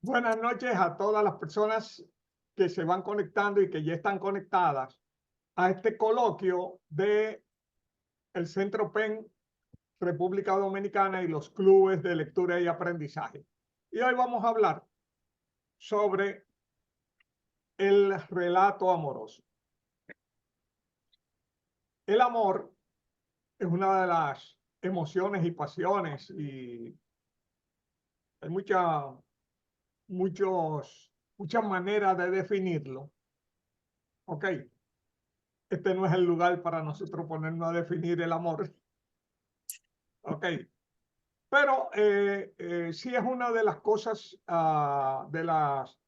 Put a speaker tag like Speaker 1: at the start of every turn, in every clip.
Speaker 1: Buenas noches a todas las personas que se van conectando y que ya están conectadas a este coloquio de el Centro PEN República Dominicana y los clubes de lectura y aprendizaje. Y hoy vamos a hablar sobre el relato amoroso. El amor es una de las emociones y pasiones y hay muchas maneras de definirlo. Ok, este no es el lugar para nosotros ponernos a definir el amor. Ok, pero sí es una de las cosas, de las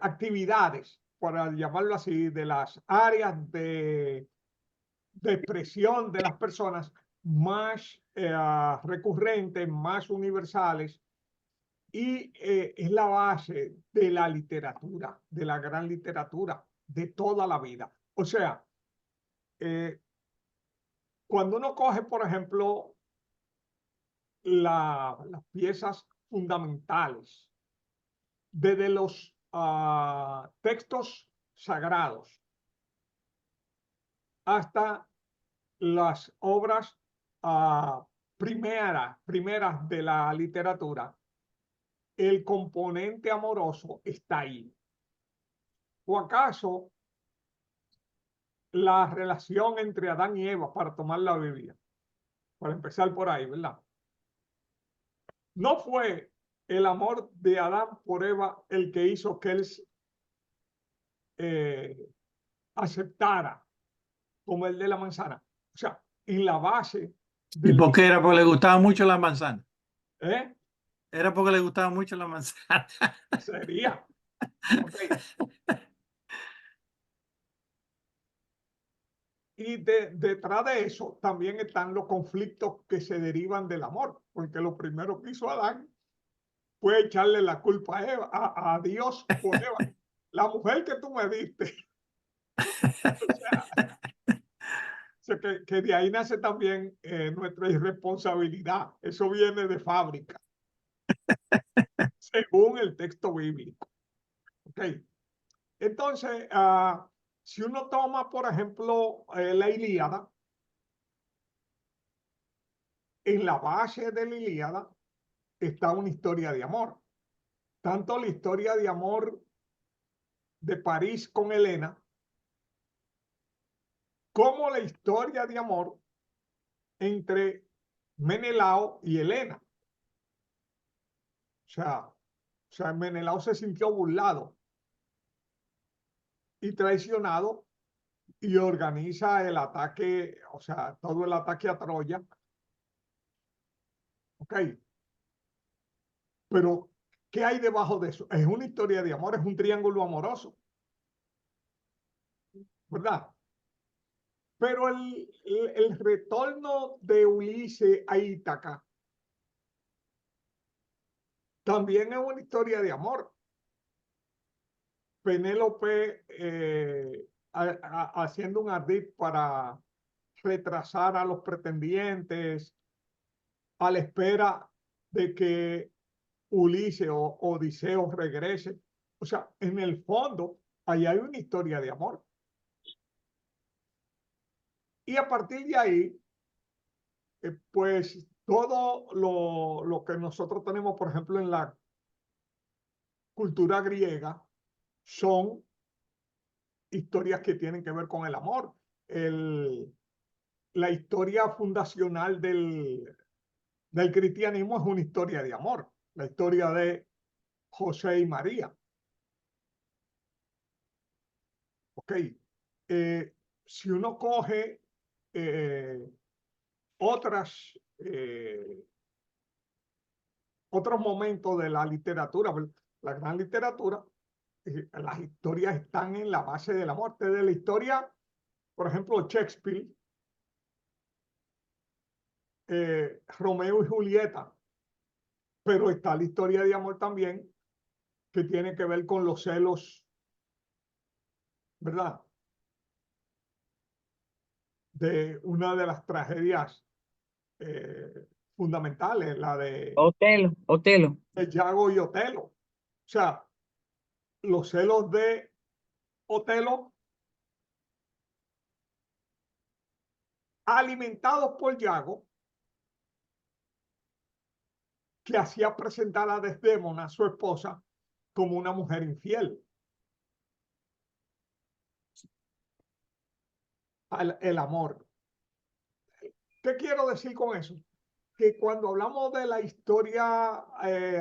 Speaker 1: actividades, para llamarlo así, de las áreas de expresión de las personas más recurrentes, más universales, y es la base de la literatura, de la gran literatura, de toda la vida. O sea, cuando uno coge, por ejemplo, las piezas fundamentales, desde los textos sagrados hasta las obras primeras de la literatura, el componente amoroso está ahí. ¿O acaso la relación entre Adán y Eva para tomar la Biblia? Para empezar por ahí, ¿verdad? No fue el amor de Adán por Eva el que hizo que él eh, aceptara como el de la manzana. O sea, en la base
Speaker 2: ¿Y
Speaker 1: del...
Speaker 2: por qué era? Porque le gustaba mucho la manzana.
Speaker 1: ¿Eh?
Speaker 2: Era porque le gustaba mucho la manzana.
Speaker 1: Sería. Ok. Y detrás de eso también están los conflictos que se derivan del amor, porque lo primero que hizo Adán fue echarle la culpa a Eva, a Dios por Eva. La mujer que tú me diste. O sea que de ahí nace también nuestra irresponsabilidad. Eso viene de fábrica, según el texto bíblico. Ok. Entonces, si uno toma, por ejemplo, la Ilíada, en la base de la Ilíada está una historia de amor. Tanto la historia de amor de París con Helena, como la historia de amor entre Menelao y Helena. O sea, Menelao se sintió burlado y traicionado y organiza el ataque, o sea, todo el ataque a Troya. Ok, pero ¿qué hay debajo de eso? Es una historia de amor, es un triángulo amoroso, ¿verdad? Pero el retorno de Ulises a Ítaca también es una historia de amor. Penélope haciendo un ardid para retrasar a los pretendientes a la espera de que Ulises o Odiseo regrese. O sea, en el fondo, ahí hay una historia de amor. Y a partir de ahí, pues todo lo que nosotros tenemos, por ejemplo, en la cultura griega, son historias que tienen que ver con el amor. La historia fundacional del cristianismo es una historia de amor, la historia de José y María. Ok, si uno coge eh, otras, otros momentos de la literatura, la gran literatura, las historias están en la base de la muerte. De la historia, por ejemplo, Shakespeare, Romeo y Julieta, pero está la historia de amor también, que tiene que ver con los celos, ¿verdad? De una de las tragedias fundamentales, la de
Speaker 3: Otelo.
Speaker 1: Yago y Otelo. O sea, los celos de Otelo, alimentados por Yago, que hacía presentar a Desdémona, su esposa, como una mujer infiel. El amor. ¿Qué quiero decir con eso? Que cuando hablamos de la historia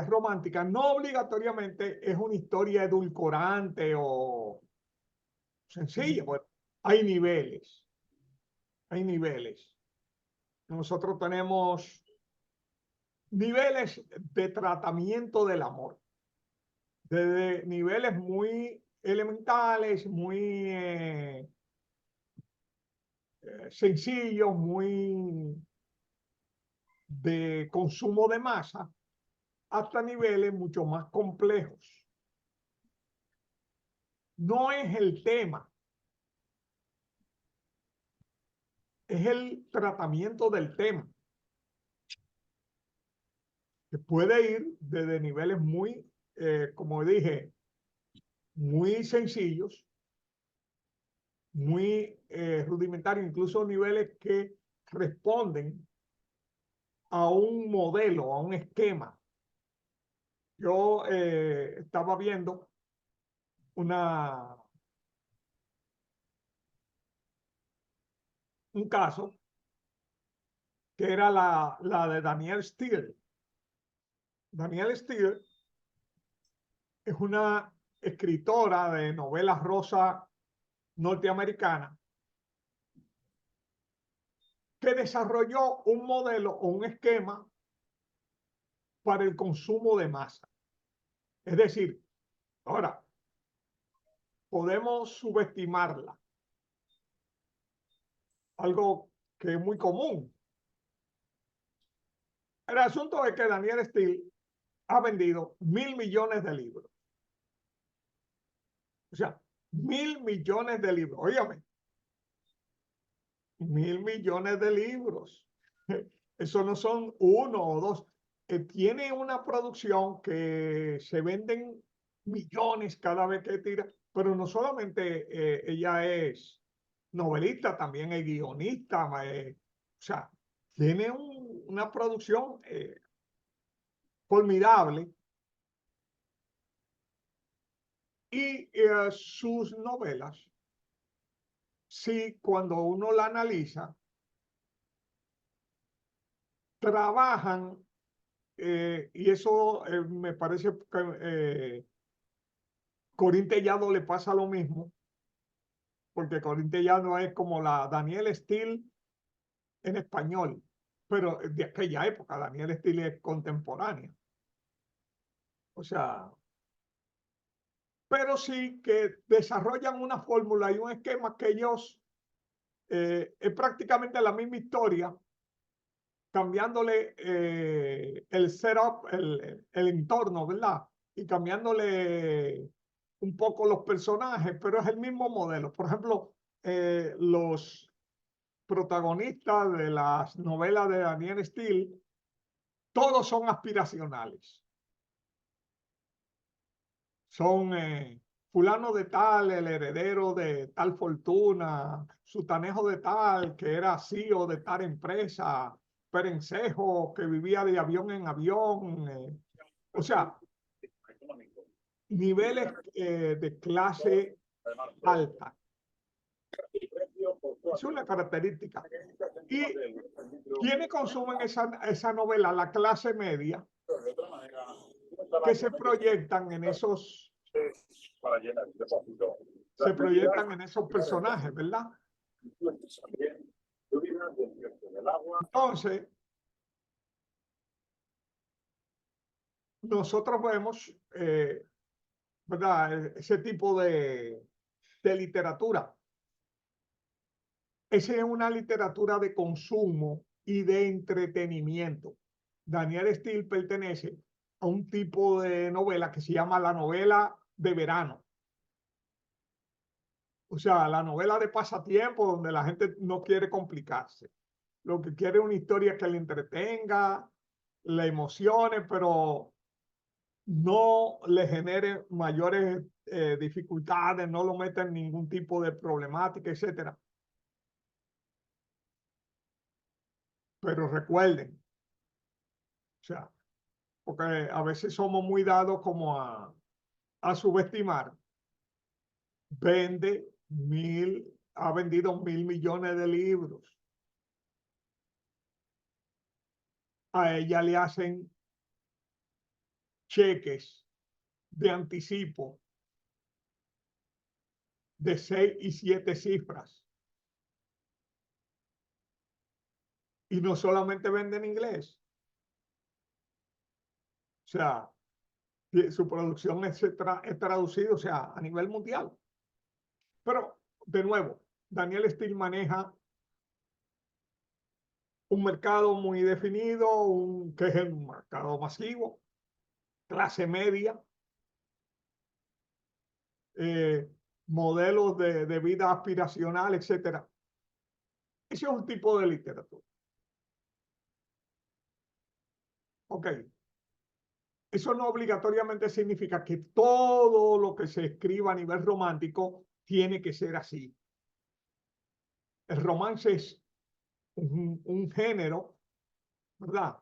Speaker 1: romántica, no obligatoriamente es una historia edulcorante o sencilla. Bueno, hay niveles, hay niveles. Nosotros tenemos niveles de tratamiento del amor, desde niveles muy elementales, muy sencillos, muy de consumo de masa, hasta niveles mucho más complejos. No es el tema, es el tratamiento del tema, que puede ir desde niveles muy, como dije, muy sencillos, muy rudimentarios, incluso niveles que responden a un modelo, a un esquema. Yo estaba viendo una, un caso que era la de Danielle Steel. Danielle Steel es una escritora de novelas rosa norteamericana que desarrolló un modelo o un esquema para el consumo de masa. Es decir, ahora, podemos subestimarla, algo que es muy común. El asunto es que Danielle Steel ha vendido 1.000 millones de libros. O sea, 1.000 millones de libros. Óigame, 1.000 millones de libros. Eso no son uno o dos. Tiene una producción que se venden millones cada vez que tira, pero no solamente ella es novelista, también es guionista, o sea, tiene una producción formidable y sus novelas, sí, cuando uno la analiza, trabajan, y eso me parece que Corín Tellado le pasa lo mismo, porque Corín Tellado es como la Danielle Steel en español, pero de aquella época. Danielle Steel es contemporánea. O sea, pero sí que desarrollan una fórmula y un esquema que ellos es prácticamente la misma historia, cambiándole el setup, el entorno, ¿verdad? Y cambiándole un poco los personajes, pero es el mismo modelo. Por ejemplo, los protagonistas de las novelas de Danielle Steel, todos son aspiracionales. Son fulano de tal, el heredero de tal fortuna, sutanejo de tal, que era CEO de tal empresa, perencejo, que vivía de avión en avión. O sea, niveles de clase alta. Es una característica. ¿Y quiénes consumen esa novela? La clase media, que se proyectan en esos, se proyectan en esos personajes, ¿verdad? Entonces, nosotros vemos, ¿verdad? Ese tipo de literatura. Esa es una literatura de consumo y de entretenimiento. Danielle Steel pertenece a un tipo de novela que se llama la novela de verano. O sea, la novela de pasatiempo donde la gente no quiere complicarse. Lo que quiere es una historia que le entretenga, le emocione, pero no le genere mayores dificultades, no lo meta en ningún tipo de problemática, etcétera. Pero recuerden, o sea, porque a veces somos muy dados como a subestimar. Ha vendido 1.000 millones de libros. A ella le hacen cheques de anticipo de 6 y 7 cifras. Y no solamente vende en inglés. O sea, su producción es traducida, o sea, a nivel mundial. Pero, de nuevo, Daniel Steele maneja un mercado muy definido, que es el mercado masivo, clase media, modelos de vida aspiracional, etcétera. Ese es un tipo de literatura. Ok. Eso no obligatoriamente significa que todo lo que se escriba a nivel romántico tiene que ser así. El romance es un género, ¿verdad?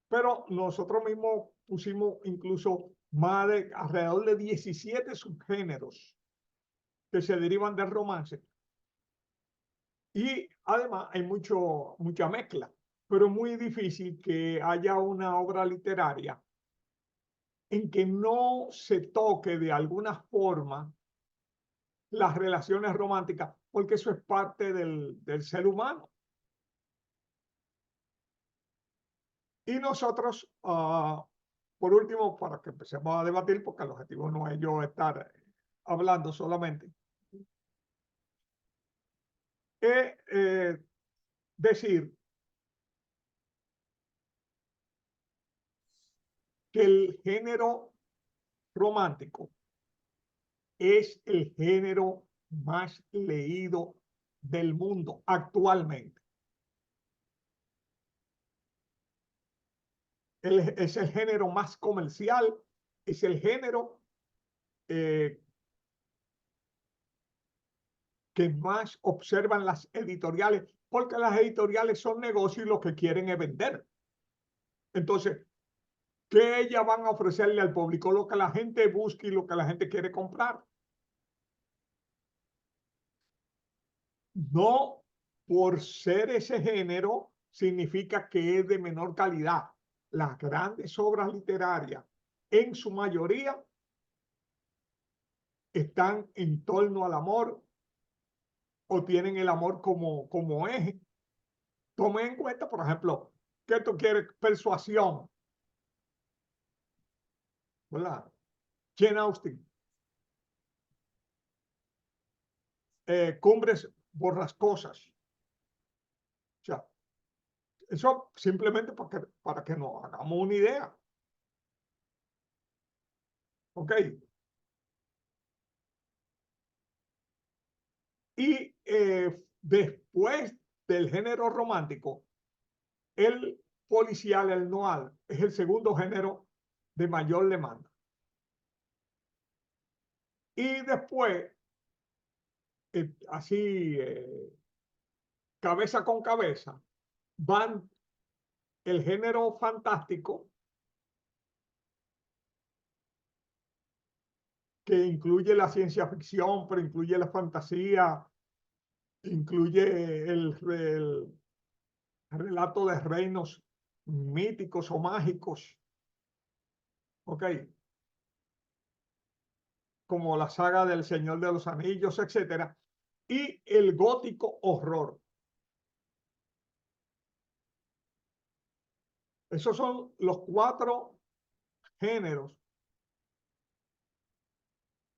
Speaker 1: Pero nosotros mismos pusimos incluso alrededor de 17 subgéneros que se derivan del romance. Y además hay mucha mezcla, pero es muy difícil que haya una obra literaria en que no se toque de alguna forma las relaciones románticas, porque eso es parte del ser humano. Y nosotros, por último, para que empecemos a debatir, porque el objetivo no es yo estar hablando solamente, es decir que el género romántico es el género más leído del mundo actualmente. Es el género más comercial, es el género que más observan las editoriales, porque las editoriales son negocios y lo que quieren es vender. Entonces, ¿qué ellas van a ofrecerle al público? Lo que la gente busca y lo que la gente quiere comprar. No por ser ese género significa que es de menor calidad. Las grandes obras literarias, en su mayoría, están en torno al amor o tienen el amor como eje. Tomen en cuenta, por ejemplo, que tú quieres persuasión, ¿verdad? Jane Austen, Cumbres borrascosas. O sea, eso simplemente para que nos hagamos una idea. ¿Ok? Y después del género romántico, el policial, el noir, es el segundo género de mayor demanda. Y después, así, cabeza con cabeza, van el género fantástico, que incluye la ciencia ficción, pero incluye la fantasía, incluye el relato de reinos míticos o mágicos, ¿ok? Como la saga del Señor de los Anillos, etcétera, y el gótico horror. Esos son los 4 géneros,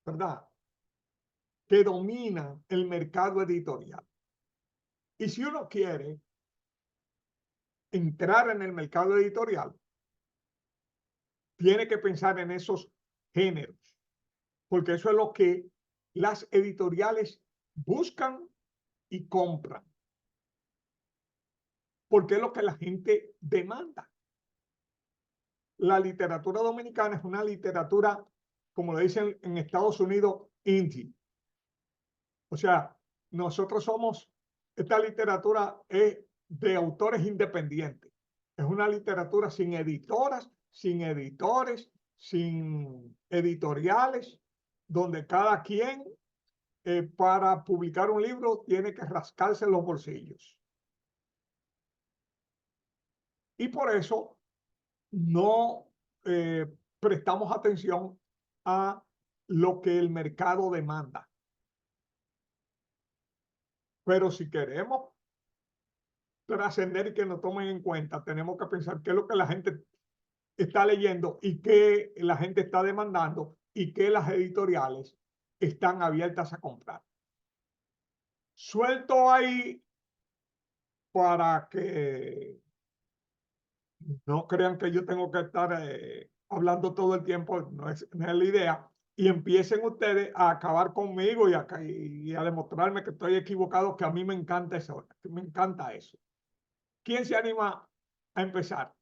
Speaker 1: ¿verdad?, que dominan el mercado editorial. Y si uno quiere entrar en el mercado editorial, tiene que pensar en esos géneros, porque eso es lo que las editoriales buscan y compran, porque es lo que la gente demanda. la literatura dominicana es una literatura, como le dicen en Estados Unidos, indie. O sea, nosotros somos, esta literatura es de autores independientes. Es una literatura sin editoras, sin editores, sin editoriales, donde cada quien para publicar un libro tiene que rascarse los bolsillos. Y por eso no prestamos atención a lo que el mercado demanda. Pero si queremos trascender y que nos tomen en cuenta, tenemos que pensar qué es lo que la gente está leyendo y qué la gente está demandando y qué las editoriales están abiertas a comprar. Suelto ahí para que no crean que yo tengo que estar hablando todo el tiempo, no es la idea, y empiecen ustedes a acabar conmigo y a demostrarme que estoy equivocado, que a mí me encanta eso, que me encanta eso. ¿Quién se anima a empezar?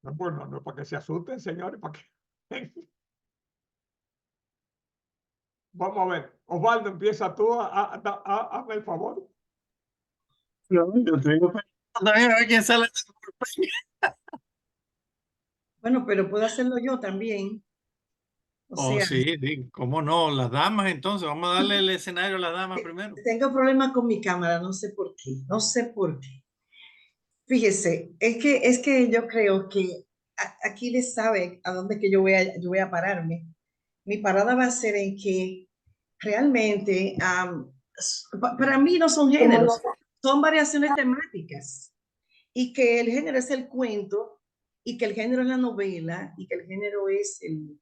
Speaker 1: No, bueno, no es para que se asusten, señores, para que... Vamos a ver. Osvaldo, empieza tú hazme el favor.
Speaker 2: No, yo tengo pensando a ver quién sale.
Speaker 3: Bueno, pero puedo hacerlo yo también. O
Speaker 2: Oh,
Speaker 3: sea,
Speaker 2: sí, sí, cómo no, las damas entonces, vamos a darle el escenario a las damas primero.
Speaker 3: tengo problemas con mi cámara, no sé por qué, no sé por qué. Fíjese, es que yo creo que Aquiles sabe a dónde que yo voy a pararme. Mi parada va a ser en que realmente para mí no son géneros, son variaciones temáticas. Y que el género es el cuento, y que el género es la novela, y que el género es el,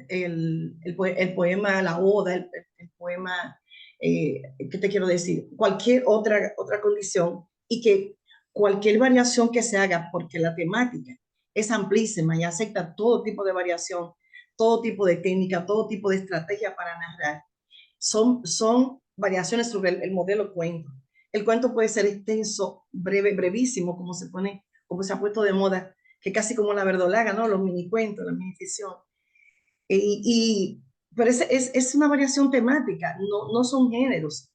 Speaker 3: el poema, la oda, el poema, ¿qué te quiero decir? Cualquier otra condición, y que cualquier variación que se haga, porque la temática es amplísima y acepta todo tipo de variación, todo tipo de técnica, todo tipo de estrategia para narrar. Son variaciones sobre el modelo cuento. El cuento puede ser extenso, breve, brevísimo, como se ha puesto de moda, que casi como la verdolaga, ¿no? Los mini cuentos, la mini ficción. Pero es una variación temática, no son géneros.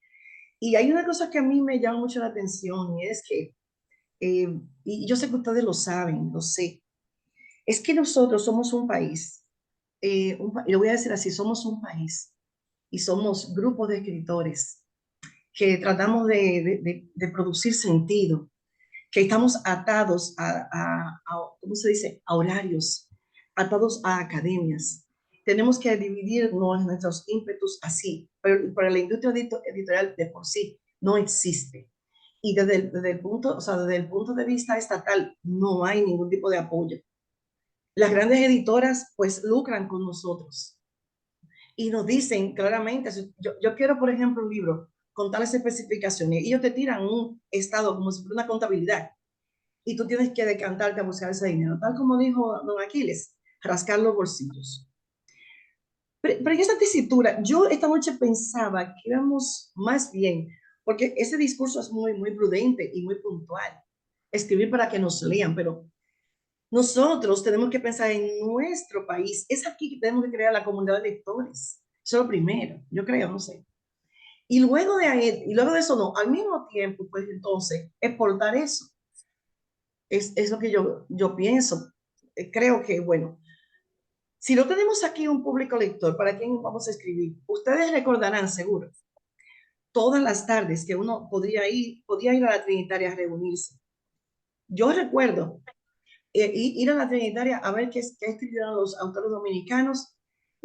Speaker 3: Y hay una cosa que a mí me llama mucho la atención, y es que, y yo sé que ustedes lo saben, lo sé, es que nosotros somos un país, y lo voy a decir así, somos un país, y somos grupos de escritores que tratamos de producir sentido, que estamos atados ¿cómo se dice?, a horarios, atados a academias. Tenemos que dividir nuestros ímpetus así, pero para la industria editorial de por sí no existe. Y desde el punto, o sea, desde el punto de vista estatal no hay ningún tipo de apoyo. Las grandes editoras pues lucran con nosotros y nos dicen claramente, yo quiero, por ejemplo, un libro con tales especificaciones, y ellos te tiran un estado como si fuera una contabilidad, y tú tienes que decantarte a buscar ese dinero, tal como dijo don Aquiles, rascar los bolsillos. Pero en esta tesitura, yo esta noche pensaba que íbamos más bien, porque ese discurso es muy prudente y muy puntual, escribir para que nos lean, pero nosotros tenemos que pensar en nuestro país. Es aquí que tenemos que crear la comunidad de lectores. Eso es lo primero, yo creo, no sé. Y luego de eso, no, al mismo tiempo, pues entonces, exportar eso. Es lo que yo pienso. Creo que, bueno, si no tenemos aquí un público lector, ¿para quién vamos a escribir? Ustedes recordarán, seguro, todas las tardes que uno podía ir a la Trinitaria a reunirse. Yo recuerdo ir a la Trinitaria a ver qué escribieron los autores dominicanos,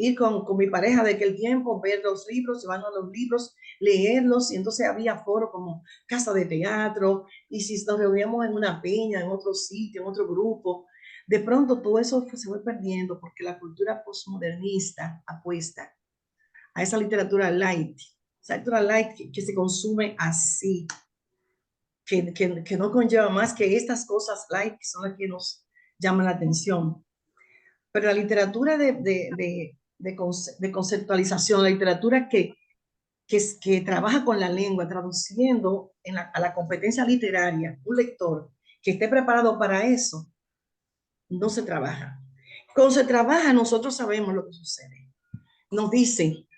Speaker 3: ir con mi pareja de aquel tiempo, ver los libros, llevarnos los libros, leerlos, y entonces había foro como casa de teatro, y si nos reuníamos en una peña, en otro sitio, en otro grupo, de pronto todo eso se fue perdiendo porque la cultura postmodernista apuesta a esa literatura light, que se consume así, que no conlleva más que estas cosas light, que son las que nos llaman la atención. Pero la literatura de conceptualización, la literatura que que trabaja con la lengua, traduciendo a la competencia literaria, un lector que esté preparado para eso, no se trabaja. Cuando se trabaja, nosotros sabemos lo que sucede. Nos dicen,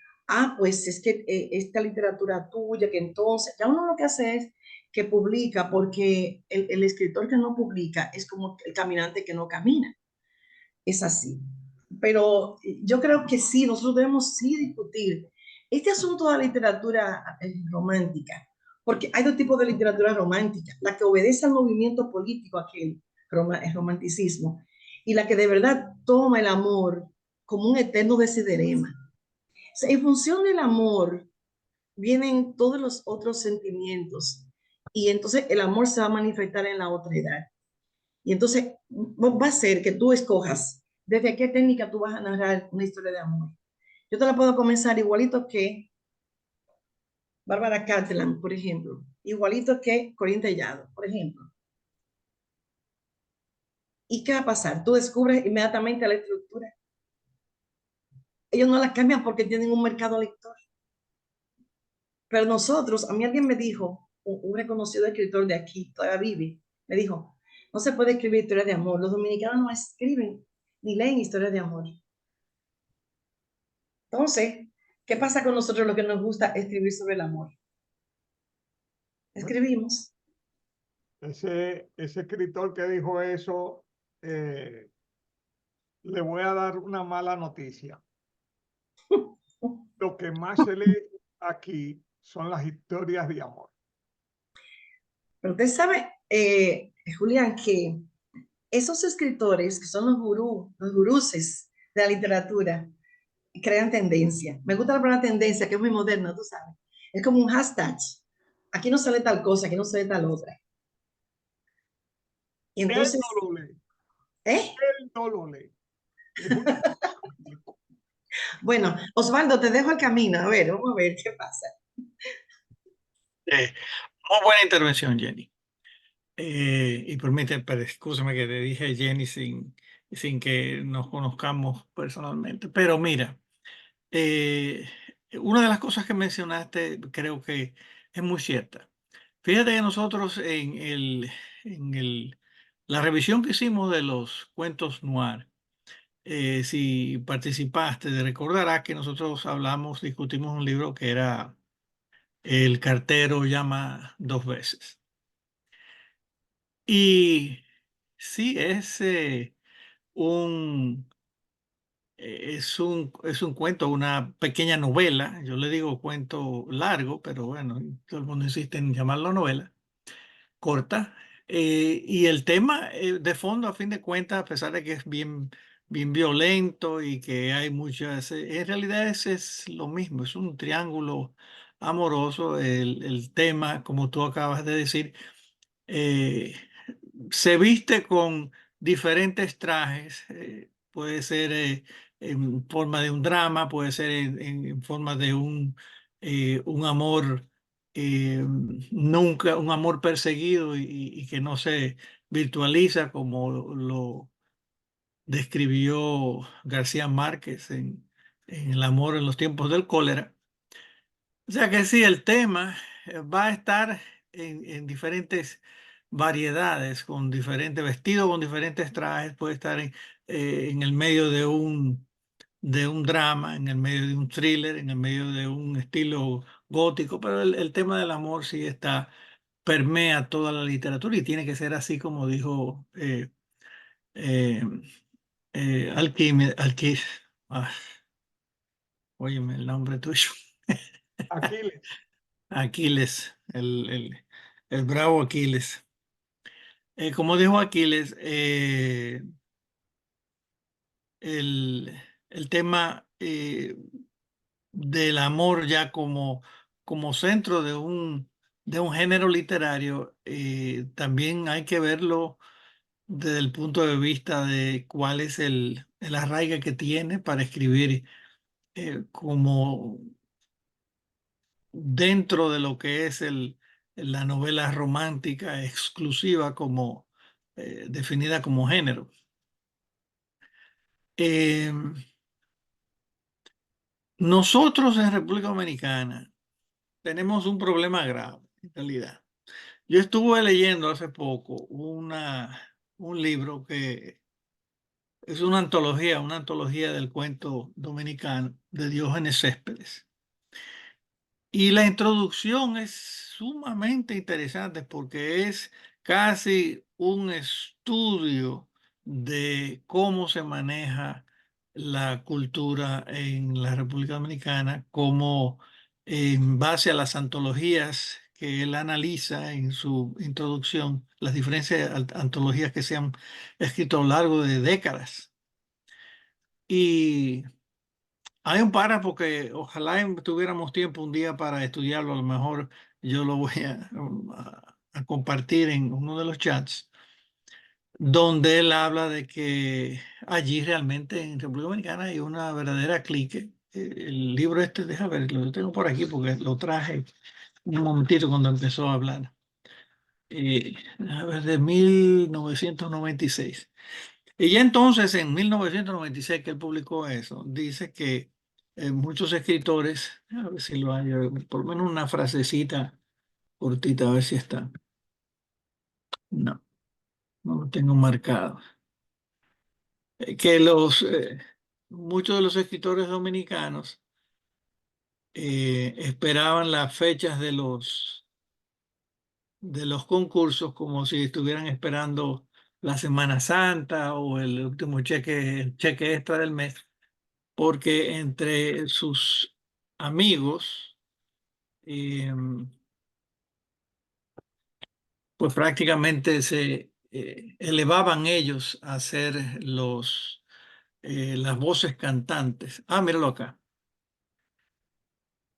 Speaker 3: pues es que esta literatura tuya, que entonces, ya uno lo que hace es que publica, porque el escritor que no publica es como el caminante que no camina. Es así. Pero yo creo que sí, nosotros debemos sí discutir este asunto de la literatura romántica, porque hay dos tipos de literatura romántica, la que obedece al movimiento político, aquel el romanticismo, y la que de verdad toma el amor como un eterno desiderema. O sea, en función del amor vienen todos los otros sentimientos, y entonces el amor se va a manifestar en la otra edad. Y entonces va a ser que tú escojas desde qué técnica tú vas a narrar una historia de amor. Yo te la puedo comenzar igualito que Bárbara Catalan, por ejemplo, igualito que Corín Tellado, por ejemplo. ¿Y qué va a pasar? Tú descubres inmediatamente la estructura. Ellos no la cambian porque tienen un mercado lector. Pero nosotros, a mí alguien me dijo, un reconocido escritor de aquí, todavía vive, me dijo, no se puede escribir historias de amor. Los dominicanos no escriben ni leen historias de amor. Entonces, ¿qué pasa con nosotros lo que nos gusta escribir sobre el amor? Escribimos.
Speaker 1: Ese escritor que dijo eso, le voy a dar una mala noticia. Lo que más se lee aquí son las historias de amor.
Speaker 3: Pero usted sabe, Julián, que esos escritores que son los guruses de la literatura, crean tendencia. Me gusta la palabra tendencia, que es muy moderna, tú sabes. Es como un hashtag. Aquí no sale tal cosa, aquí no sale tal otra. Y
Speaker 1: Él
Speaker 3: entonces,
Speaker 1: no lo lee,
Speaker 3: ¿eh?
Speaker 1: él no lo lee. Es una-
Speaker 3: Bueno, Osvaldo, te dejo el camino. A ver, vamos a ver qué pasa.
Speaker 2: Muy buena intervención, Jenny. Y permíteme, pero excúsame que te dije Jenny sin que nos conozcamos personalmente. Pero mira, eh, una de las cosas que mencionaste creo que es muy cierta. Fíjate que nosotros en la revisión que hicimos de los cuentos noir, si participaste, recordarás que nosotros discutimos un libro que era El cartero llama dos veces. Y sí, un, es un cuento, una pequeña novela. Yo le digo cuento largo, pero bueno, todo el mundo insiste en llamarlo novela, corta. Y el tema de fondo, a fin de cuentas, a pesar de que es bien violento y que hay muchas, en realidad ese es lo mismo, es un triángulo amoroso. El tema, como tú acabas de decir, eh, se viste con diferentes trajes. Puede ser en forma de un drama, puede ser en forma de un amor, nunca, un amor perseguido y que no se virtualiza como lo describió García Márquez en El amor en los tiempos del cólera. O sea que sí, el tema va a estar en diferentes variedades, con diferentes vestidos, con diferentes trajes, puede estar en el medio de un drama, en el medio de un thriller, en el medio de un estilo gótico, pero el tema del amor sí está, permea toda la literatura y tiene que ser así como dijo eh, ah, óyeme el nombre tuyo.
Speaker 1: Aquiles,
Speaker 2: Aquiles, el bravo Aquiles. Como dijo Aquiles, el, el tema del amor ya como centro de un género literario, también hay que verlo desde el punto de vista de cuál es el arraigo que tiene para escribir como dentro de lo que es la novela romántica exclusiva como definida como género. Eh, Nosotros en República Dominicana tenemos un problema grave, en realidad. Yo estuve leyendo hace poco un libro que es una antología del cuento dominicano de Diógenes Céspedes. Y la introducción es sumamente interesante porque es casi un estudio de cómo se maneja la cultura en la República Dominicana, cómo en base a las antologías que él analiza en su introducción, las diferentes antologías que se han escrito a lo largo de décadas. Y hay un párrafo que ojalá tuviéramos tiempo un día para estudiarlo. A lo mejor yo lo voy a compartir en uno de los chats, donde él habla de que allí realmente en República Dominicana hay una verdadera clique. El libro este, deja ver, lo tengo por aquí porque lo traje un momentito cuando empezó a hablar. A ver, de 1996. Y ya entonces, en 1996 que él publicó eso, dice que muchos escritores, a ver si lo hay, por lo menos una frasecita cortita, a ver si está. No, no lo tengo marcado. Que muchos de los escritores dominicanos esperaban las fechas de los concursos como si estuvieran esperando la Semana Santa o el último el cheque extra del mes, porque entre sus amigos, eh, pues prácticamente se elevaban ellos a ser las voces cantantes. Ah, míralo acá.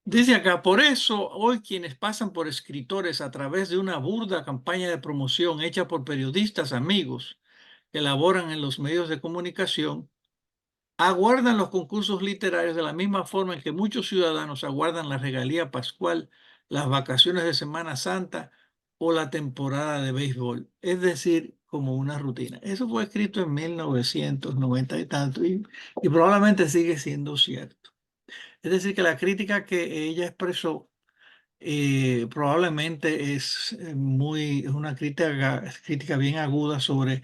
Speaker 2: Dice acá, por eso hoy quienes pasan por escritores a través de una burda campaña de promoción hecha por periodistas amigos que laboran en los medios de comunicación, aguardan los concursos literarios de la misma forma en que muchos ciudadanos aguardan la regalía pascual, las vacaciones de Semana Santa o la temporada de béisbol, es decir, como una rutina. Eso fue escrito en 1990 y tanto y probablemente sigue siendo cierto. Es decir, que la crítica que ella expresó probablemente es una crítica bien aguda sobre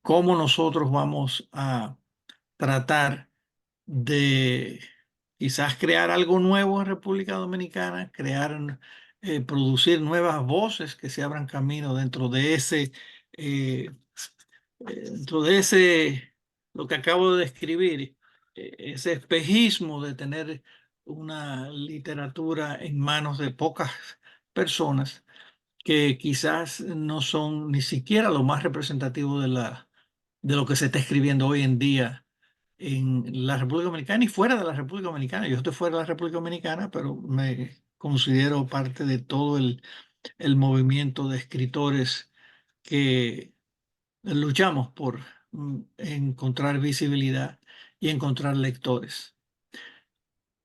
Speaker 2: cómo nosotros vamos a tratar de quizás crear algo nuevo en República Dominicana, producir nuevas voces que se abran camino eh, dentro de lo que acabo de describir, ese espejismo de tener una literatura en manos de pocas personas que quizás no son ni siquiera lo más representativo de lo que se está escribiendo hoy en día en la República Dominicana y fuera de la República Dominicana. Yo estoy fuera de la República Dominicana, pero me considero parte de todo el movimiento de escritores que luchamos por encontrar visibilidad y encontrar lectores.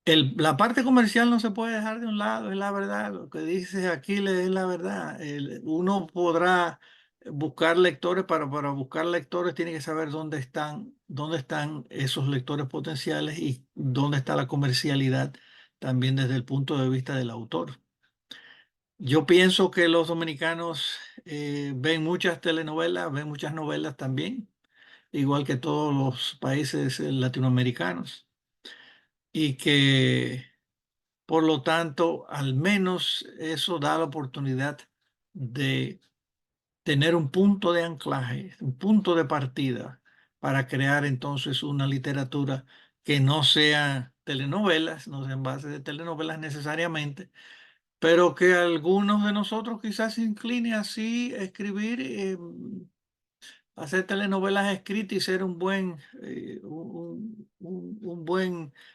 Speaker 2: La parte comercial no se puede dejar de un lado, es la verdad. Lo que dice Aquiles es la verdad. Uno podrá buscar lectores, para buscar lectores tiene que saber dónde están esos lectores potenciales y dónde está la comercialidad también desde el punto de vista del autor. Yo pienso que los dominicanos ven muchas telenovelas, ven muchas novelas también, igual que todos los países latinoamericanos, y que por lo tanto, al menos eso da la oportunidad de tener un punto de anclaje, un punto de partida para crear entonces una literatura que no sea telenovelas, no sea en base de telenovelas necesariamente, pero que algunos de nosotros quizás se incline así a escribir, hacer telenovelas escritas y ser un buen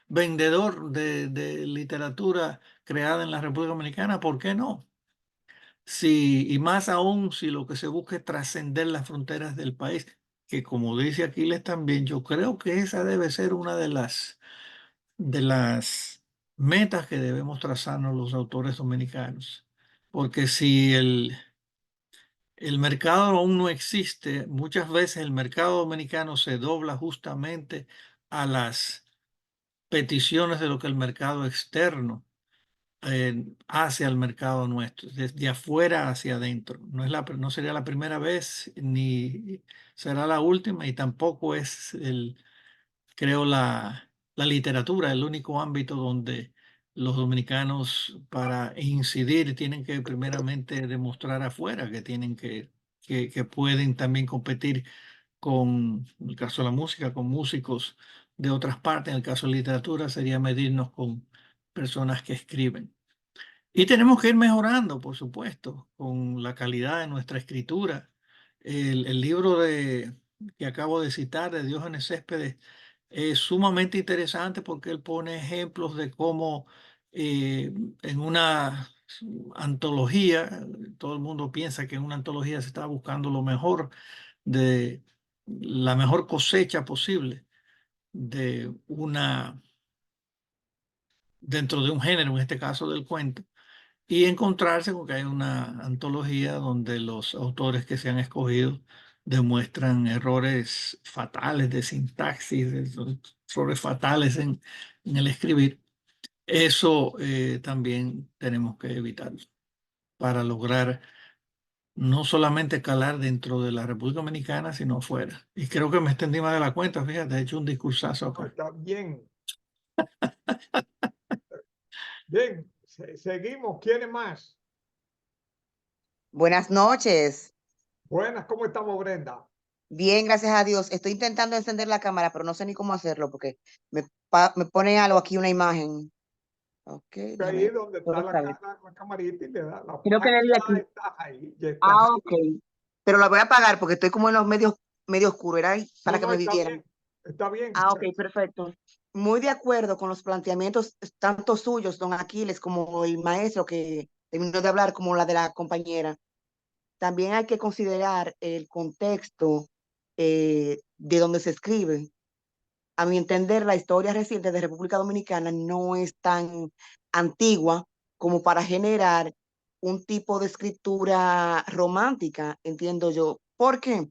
Speaker 2: vendedor de literatura creada en la República Dominicana. ¿Por qué no? Y más aún si lo que se busca es trascender las fronteras del país, que como dice Aquiles también, yo creo que esa debe ser una de las metas que debemos trazarnos los autores dominicanos. Porque si el mercado aún no existe, muchas veces el mercado dominicano se dobla justamente a las peticiones de lo que el mercado externo hacia el mercado nuestro, desde afuera hacia adentro. No sería la primera vez ni será la última y tampoco es creo la literatura el único ámbito donde los dominicanos para incidir tienen que primeramente demostrar afuera que que pueden también competir en el caso de la música, con músicos de otras partes. En el caso de literatura sería medirnos con personas que escriben. Y tenemos que ir mejorando, por supuesto, con la calidad de nuestra escritura. El libro que acabo de citar de Diógenes Céspedes es sumamente interesante porque él pone ejemplos de cómo en una antología, todo el mundo piensa que en una antología se está buscando lo mejor de la mejor cosecha posible de dentro de un género, en este caso del cuento, y encontrarse con que hay una antología donde los autores que se han escogido demuestran errores fatales de sintaxis, errores fatales en el escribir. Eso también tenemos que evitar para lograr no solamente calar dentro de la República Dominicana, sino fuera. Y creo que me extendí más de la cuenta, fíjate, he hecho un discursazo acá.
Speaker 1: Está bien, bien. Seguimos. ¿Quién más?
Speaker 4: Buenas noches.
Speaker 1: Buenas, ¿cómo estamos, Brenda?
Speaker 4: Bien, gracias a Dios. Estoy intentando encender la cámara, pero no sé ni cómo hacerlo porque me pone algo aquí, una imagen. Ok,
Speaker 1: Ahí
Speaker 4: déjame.
Speaker 1: donde está
Speaker 4: Todo está bien.
Speaker 1: la camarita y le da la
Speaker 4: Creo que le di
Speaker 1: ya
Speaker 4: aquí.
Speaker 1: estás ahí, ya estás
Speaker 4: Ah,
Speaker 1: ahí.
Speaker 4: ok. Pero la voy a apagar porque estoy como en los medios, medio oscuro. Era ahí
Speaker 1: No,
Speaker 4: para que
Speaker 1: no,
Speaker 4: me vieran.
Speaker 1: está bien.
Speaker 4: Ah, ok, perfecto. Muy de acuerdo con los planteamientos, tanto suyos, don Aquiles, como el maestro que terminó de hablar, como la de la compañera. También hay que considerar el contexto de donde se escribe. A mi entender, la historia reciente de República Dominicana no es tan antigua como para generar un tipo de escritura romántica, entiendo yo. ¿Por qué?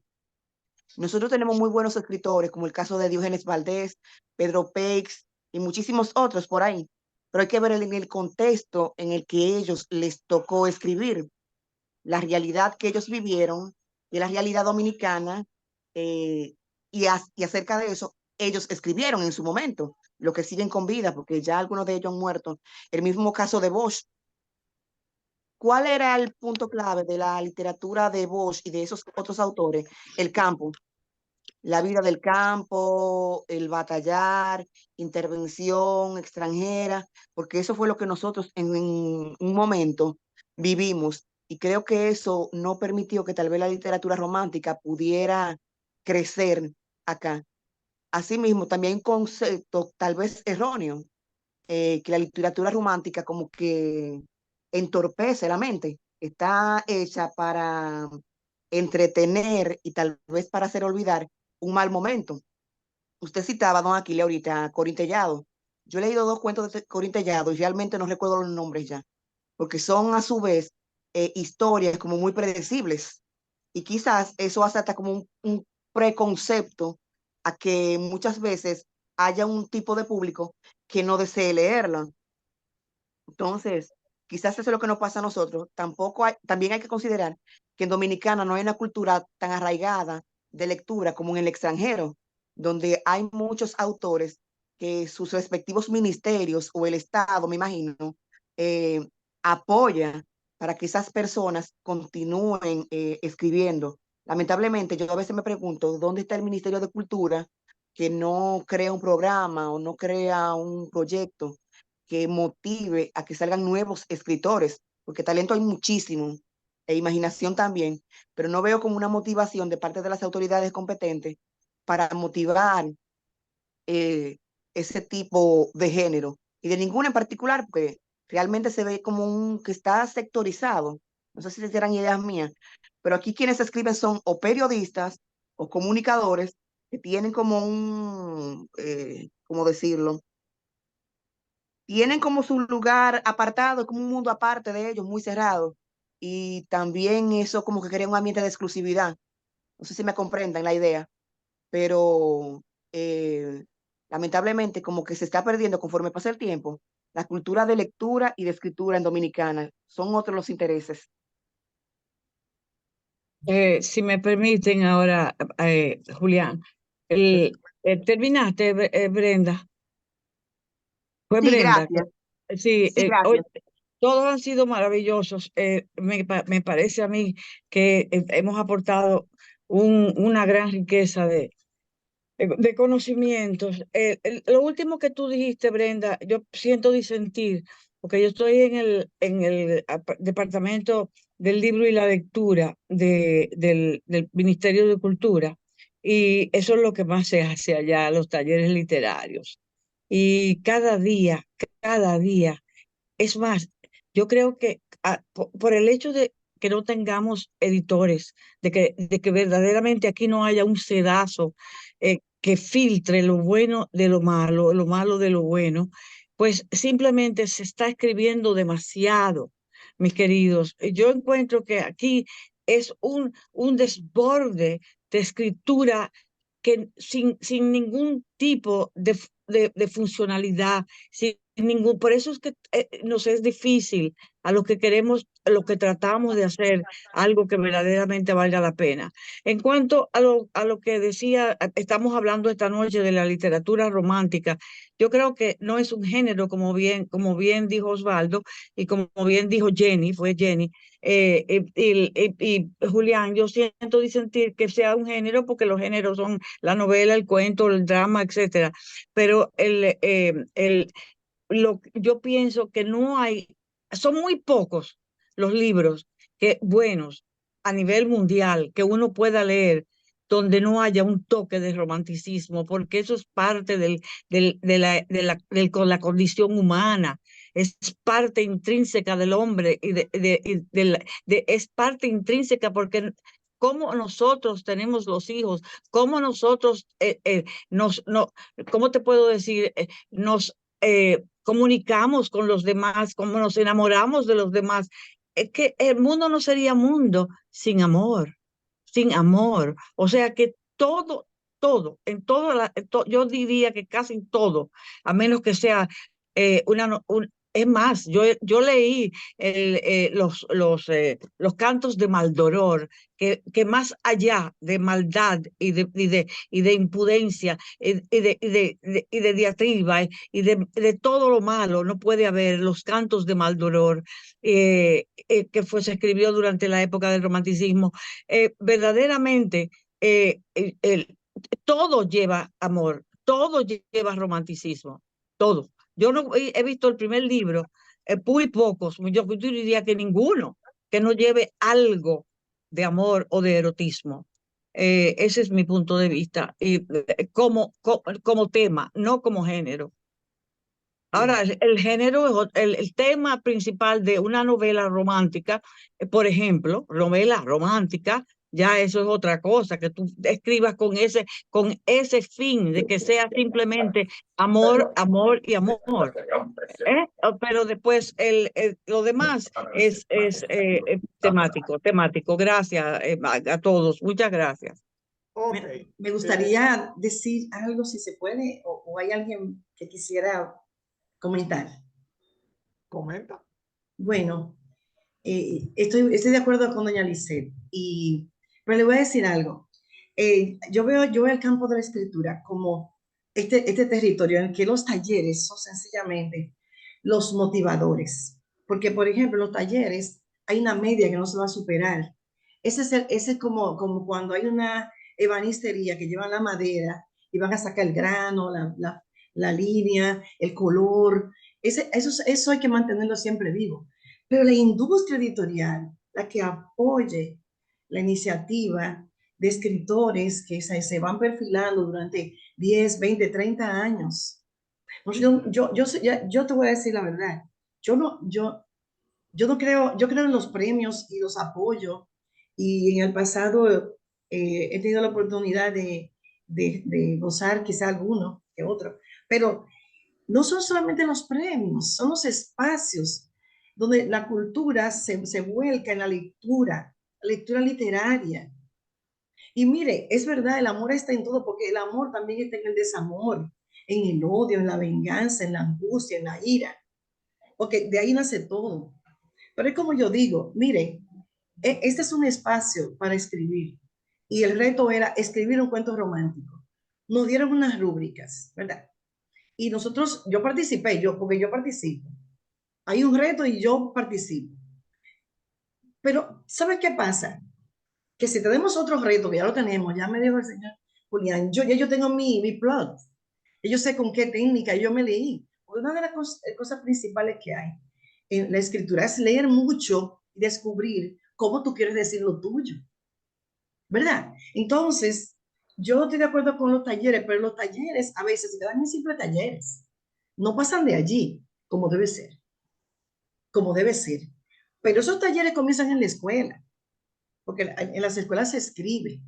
Speaker 4: Nosotros tenemos muy buenos escritores, como el caso de Diógenes Valdés, Pedro Peix y muchísimos otros por ahí, pero hay que ver en el contexto en el que ellos les tocó escribir la realidad que ellos vivieron, de la realidad dominicana, eh, y acerca de eso, ellos escribieron en su momento, lo que siguen con vida, porque ya algunos de ellos han muerto. El mismo caso de Bosch. ¿Cuál era el punto clave de la literatura de Bosch y de esos otros autores? El campo, la vida del campo, el batallar, intervención extranjera, porque eso fue lo que nosotros en un momento vivimos. Y creo que eso no permitió que tal vez la literatura romántica pudiera crecer acá. Asimismo, también un concepto tal vez erróneo, que la literatura romántica como que entorpece la mente. Está hecha para entretener y tal vez para hacer olvidar un mal momento. Usted citaba, don Aquile, ahorita, Corín Tellado. Yo he leído dos cuentos de Corín Tellado y realmente no recuerdo los nombres ya, porque son a su vez historias como muy predecibles. Y quizás eso hace hasta como un preconcepto a que muchas veces haya un tipo de público que no desee leerla. Entonces, quizás eso es lo que nos pasa a nosotros. También hay que considerar que en Dominicana no hay una cultura tan arraigada de lectura como en el extranjero, donde hay muchos autores que sus respectivos ministerios o el Estado, me imagino, eh, apoya para que esas personas continúen escribiendo. Lamentablemente, yo a veces me pregunto, ¿dónde está el Ministerio de Cultura que no crea un programa o no crea un proyecto que motive a que salgan nuevos escritores? Porque talento hay muchísimo, e imaginación también, pero no veo como una motivación de parte de las autoridades competentes para motivar eh, ese tipo de género, y de ninguna en particular, porque realmente se ve como que está sectorizado. No sé si serán ideas mías, pero aquí quienes escriben son o periodistas o comunicadores que tienen como ¿cómo decirlo? Tienen como su lugar apartado, como un mundo aparte de ellos, muy cerrado. Y también eso como que crea un ambiente de exclusividad. No sé si me comprendan la idea, pero lamentablemente como que se está perdiendo conforme pasa el tiempo, la cultura de lectura y de escritura en Dominicana. Son otros los intereses.
Speaker 5: Si me permiten ahora, Julián, ¿terminaste, Brenda? Fue
Speaker 4: Sí,
Speaker 5: Brenda.
Speaker 4: gracias.
Speaker 5: Sí,
Speaker 4: Sí,
Speaker 5: hoy
Speaker 4: gracias.
Speaker 5: todos han sido maravillosos. Me parece a mí que hemos aportado una gran riqueza de conocimientos. Lo último que tú dijiste, Brenda, yo siento disentir, porque yo estoy en el departamento del libro y la lectura del Ministerio de Cultura, y eso es lo que más se hace allá, los talleres literarios. Y cada día, es más, yo creo que por el hecho de que no tengamos editores, de que verdaderamente aquí no haya un sedazo que filtre lo bueno de lo malo de lo bueno, pues simplemente se está escribiendo demasiado, mis queridos. Yo encuentro que aquí es un desborde de escritura que sin ningún tipo de funcionalidad, sin ningún, por eso es que nos es difícil a lo que queremos, a lo que tratamos de hacer, algo que verdaderamente valga la pena. En cuanto a lo que decía, estamos hablando esta noche de la literatura romántica, yo creo que no es un género, como bien dijo Osvaldo, y como bien dijo Jenny, fue Jenny, y Julián, yo siento disentir que sea un género, porque los géneros son la novela, el cuento, el drama, etcétera. Pero yo pienso que no hay, son muy pocos los libros buenos a nivel mundial que uno pueda leer donde no haya un toque de romanticismo, porque eso es parte con la condición humana, es parte intrínseca del hombre es parte intrínseca, porque cómo nosotros tenemos los hijos, cómo nosotros ¿cómo te puedo decir? Nos comunicamos con los demás, cómo nos enamoramos de los demás. Es que el mundo no sería mundo sin amor, sin amor. O sea que todo, yo diría que casi todo, a menos que sea es más, yo leí los cantos de Maldoror, que más allá de maldad y de impudencia y de diatriba y de todo lo malo, no puede haber los cantos de Maldoror, se escribió durante la época del romanticismo. Verdaderamente, todo lleva amor, todo lleva romanticismo, todo. Yo no he visto el primer libro, muy pocos, yo diría que ninguno, que no lleve algo de amor o de erotismo. Ese es mi punto de vista, y como tema, no como género. Ahora, el género, el tema principal de una novela romántica, por ejemplo, novela romántica, ya eso es otra cosa, que tú escribas con ese fin de que sea simplemente amor, amor y amor. Pero después lo demás es temático. Gracias a todos, muchas gracias.
Speaker 1: Ok.
Speaker 3: Me gustaría decir algo, si se puede, o hay alguien que quisiera comentar.
Speaker 1: Comenta.
Speaker 3: Bueno, estoy de acuerdo con doña Lisset, pero le voy a decir algo. Yo veo el campo de la escritura como este territorio en el que los talleres son sencillamente los motivadores. Porque, por ejemplo, en los talleres hay una media que no se va a superar. Ese es como cuando hay una ebanistería que llevan la madera y van a sacar el grano, la línea, el color. Eso hay que mantenerlo siempre vivo. Pero la industria editorial, la que apoye la iniciativa de escritores que se van perfilando durante 10, 20, 30 años. Yo te voy a decir la verdad. Yo no creo, yo creo en los premios y los apoyo. Y en el pasado he tenido la oportunidad de gozar quizá alguno que otro. Pero no son solamente los premios, son los espacios donde la cultura se vuelca en la lectura literaria. Y mire, es verdad, el amor está en todo, porque el amor también está en el desamor, en el odio, en la venganza, en la angustia, en la ira. porque de ahí nace todo. Pero es como yo digo, mire, este es un espacio para escribir y el reto era escribir un cuento romántico. Nos dieron unas rúbricas, ¿verdad? Y nosotros, yo participé, porque yo participo. Hay un reto y yo participo. Pero, ¿sabes qué pasa? Que si tenemos otro reto, que ya lo tenemos, ya me dijo el señor Julián, yo tengo mi plot. Yo sé con qué técnica yo me leí. Una de las cosas principales que hay en la escritura es leer mucho y descubrir cómo tú quieres decir lo tuyo, ¿verdad? Entonces, yo estoy de acuerdo con los talleres, pero los talleres a veces se quedan en simples talleres. No pasan de allí, como debe ser, como debe ser. Pero esos talleres comienzan en la escuela, porque en las escuelas se escribe.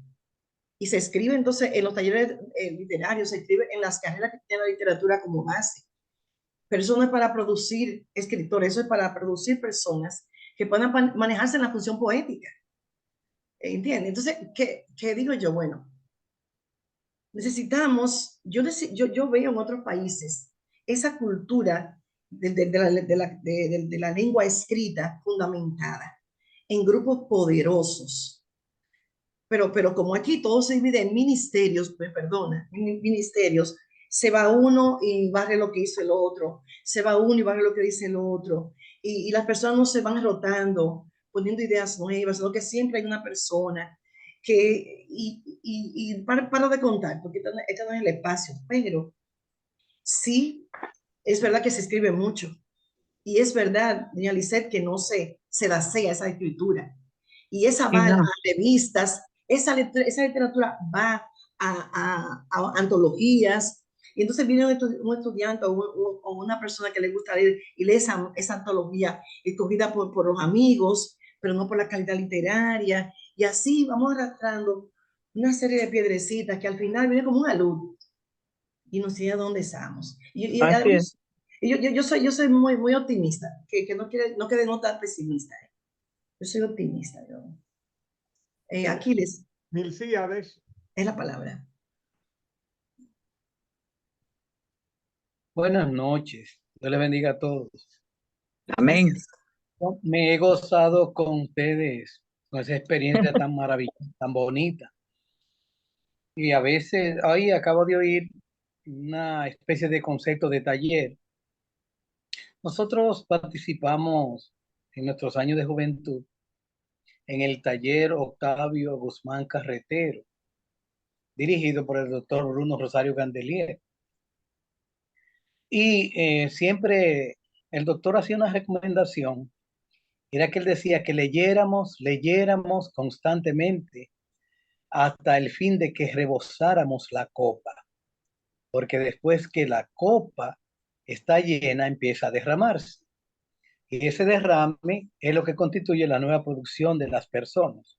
Speaker 3: Y se escribe entonces en los talleres literarios, se escribe en las carreras que tiene la literatura como base. Pero eso no es para producir escritores, eso es para producir personas que puedan manejarse en la función poética. ¿Entiendes? Entonces, ¿qué digo yo? Bueno, necesitamos, yo veo en otros países esa cultura de la lengua escrita fundamentada en grupos poderosos. Pero como aquí todo se divide en ministerios, perdona, ministerios, se va uno y barre lo que hizo el otro, se va uno y barre lo que dice el otro, y las personas no se van rotando, poniendo ideas nuevas, sino que siempre hay una persona y para de contar, porque este no es el espacio, pero sí, es verdad que se escribe mucho, y es verdad, doña Lisette, que no se dasea esa escritura. Y esa
Speaker 5: Y
Speaker 3: va a
Speaker 5: no,
Speaker 3: revistas, esa literatura va a antologías. Y entonces viene un estudiante o una persona que le gusta leer y lee esa antología escogida por los amigos, pero no por la calidad literaria. Y así vamos arrastrando una serie de piedrecitas que al final viene como una luz y nos sigue a dónde estamos.
Speaker 5: así es.
Speaker 3: Yo soy muy, muy optimista, que no quede nota pesimista. Yo soy optimista. Aquiles,
Speaker 1: Milcíades,
Speaker 3: es la palabra.
Speaker 6: Buenas noches, Dios les bendiga a todos.
Speaker 5: Amén.
Speaker 3: Gracias.
Speaker 6: Me he gozado con ustedes, con esa experiencia tan maravillosa, tan bonita. Y a veces, hoy acabo de oír una especie de concepto de taller. Nosotros participamos en nuestros años de juventud en el taller Octavio Guzmán Carretero, dirigido por el doctor Bruno Rosario Candelier. Y siempre el doctor hacía una recomendación. Era que él decía que leyéramos constantemente hasta el fin de que rebosáramos la copa, porque después que la copa está llena empieza a derramarse. Y ese derrame es lo que constituye la nueva producción de las personas.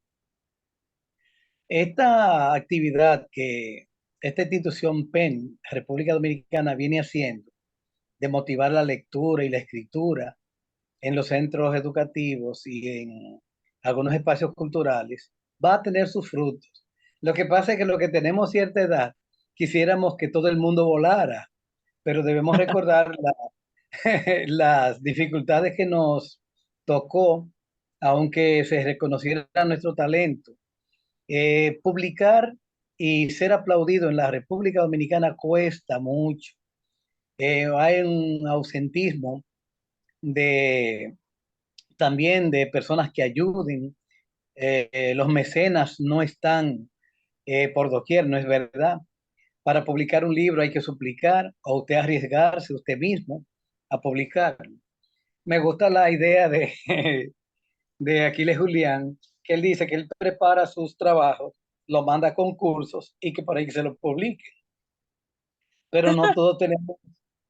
Speaker 6: Esta actividad que esta institución PEN, República Dominicana, viene haciendo, de motivar la lectura y la escritura en los centros educativos y en algunos espacios culturales, va a tener sus frutos. Lo que pasa es que los que tenemos cierta edad quisiéramos que todo el mundo volara, pero debemos recordar las dificultades que nos tocó, aunque se reconociera nuestro talento. Publicar y ser aplaudido en la República Dominicana cuesta mucho. Hay un ausentismo de también de personas que ayuden. Los mecenas no están por doquier, no es verdad. Para publicar un libro hay que suplicar o usted arriesgarse usted mismo a publicarlo. Me gusta la idea de Aquiles Julián, que él dice que él prepara sus trabajos, lo manda a concursos y que por ahí se lo publique. Pero no todos tenemos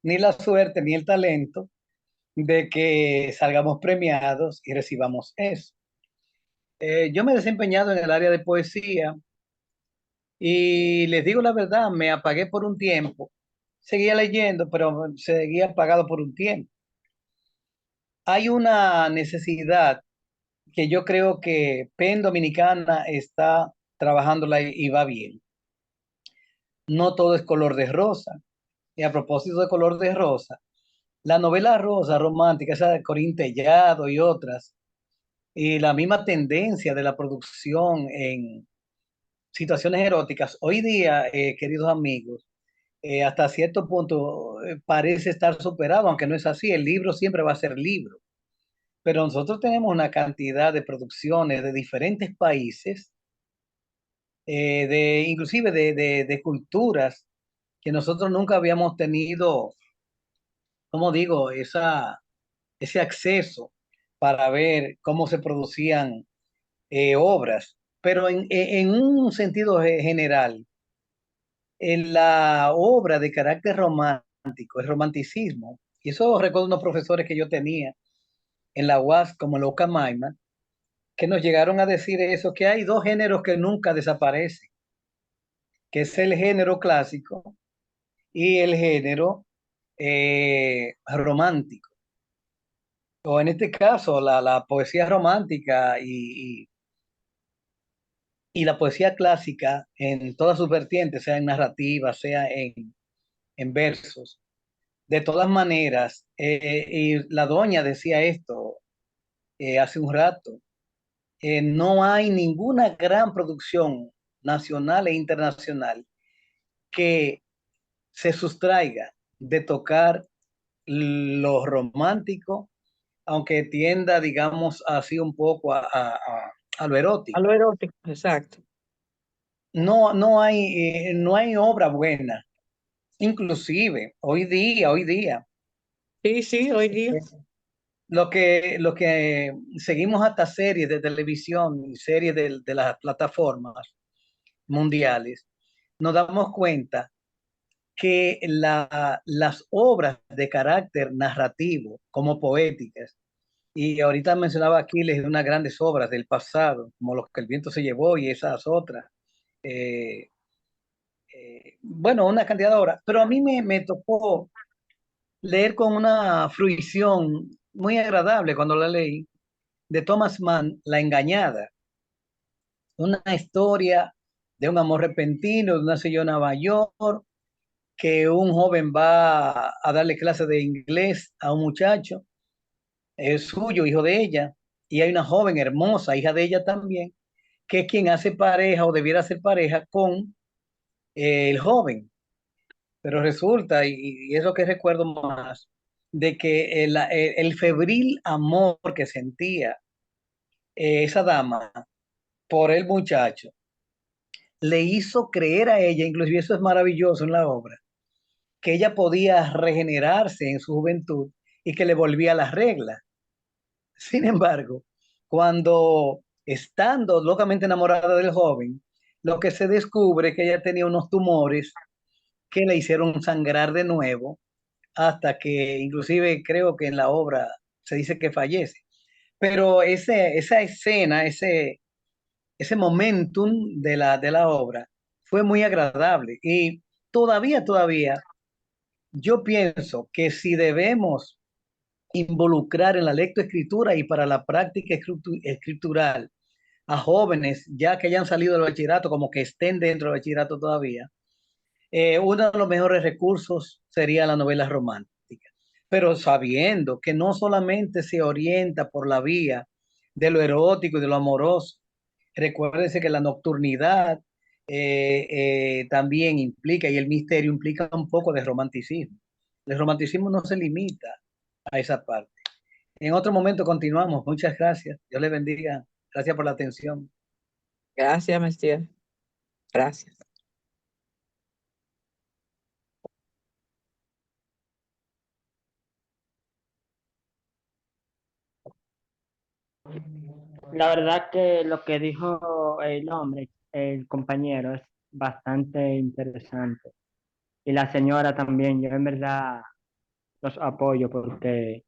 Speaker 6: ni la suerte ni el talento de que salgamos premiados y recibamos eso. Yo me he desempeñado en el área de poesía y les digo la verdad, me apagué por un tiempo. Seguía leyendo, pero seguía apagado por un tiempo. Hay una necesidad que yo creo que PEN Dominicana está trabajándola y va bien. No todo es color de rosa. Y a propósito de color de rosa, La novela rosa romántica, esa de Corín Tellado y otras, y la misma tendencia de la producción en situaciones eróticas, hoy día, queridos amigos, hasta cierto punto parece estar superado, aunque no es así. El libro siempre va a ser libro, pero nosotros tenemos una cantidad de producciones de diferentes países, inclusive de culturas que nosotros nunca habíamos tenido, como digo, ese acceso para ver cómo se producían obras. Pero en un sentido general, en la obra de carácter romántico, el romanticismo, y eso recuerdo unos profesores que yo tenía en la UAS, como en la Ucamaima, que nos llegaron a decir eso, que hay dos géneros que nunca desaparecen, que es el género clásico y el género romántico. O en este caso, la poesía romántica y la poesía clásica en todas sus vertientes, sea en narrativa, sea en versos. De todas maneras, y la doña decía esto hace un rato, no hay ninguna gran producción nacional e internacional que se sustraiga de tocar lo romántico, aunque tienda, digamos, así un poco a lo
Speaker 5: A
Speaker 6: erótico.
Speaker 5: lo erótico, exacto.
Speaker 6: No hay obra buena. Inclusive, hoy día,
Speaker 5: Sí, sí, hoy día.
Speaker 6: lo que seguimos hasta series de televisión y series de las plataformas mundiales, nos damos cuenta que las obras de carácter narrativo, como poéticas, y ahorita mencionaba Aquiles de unas grandes obras del pasado, como Los que el viento se llevó y esas otras, eh, bueno, una cantidad de obras, pero a mí me tocó leer con una fruición muy agradable cuando la leí, de Thomas Mann, La Engañada, una historia de un amor repentino, de una señora en Nueva York, que un joven va a darle clase de inglés a un muchacho, es suyo, hijo de ella, y hay una joven hermosa, hija de ella también, que es quien hace pareja o debiera hacer pareja con el joven. Pero resulta, y es lo que recuerdo más, de que el febril amor que sentía esa dama por el muchacho le hizo creer a ella, inclusive eso es maravilloso en la obra, que ella podía regenerarse en su juventud y que le volvía las reglas. Sin embargo, cuando estando locamente enamorada del joven, lo que se descubre es que ella tenía unos tumores que le hicieron sangrar de nuevo hasta que inclusive creo que en la obra se dice que fallece. Pero esa escena, ese momentum de la obra fue muy agradable y todavía yo pienso que si debemos involucrar en la lectoescritura y para la práctica escritural a jóvenes ya que hayan salido del bachillerato, como que estén dentro del bachillerato todavía, uno de los mejores recursos sería la novela romántica, pero sabiendo que no solamente se orienta por la vía de lo erótico y de lo amoroso. Recuérdese que la nocturnidad también implica, y el misterio implica un poco de romanticismo. El romanticismo no se limita a esa parte. En otro momento continuamos. Muchas gracias. Dios le bendiga. Gracias por la atención.
Speaker 5: Gracias, Mestier. Gracias.
Speaker 7: La verdad que lo que dijo el hombre, el compañero, es bastante interesante. Y la señora también, yo en verdad los apoyo porque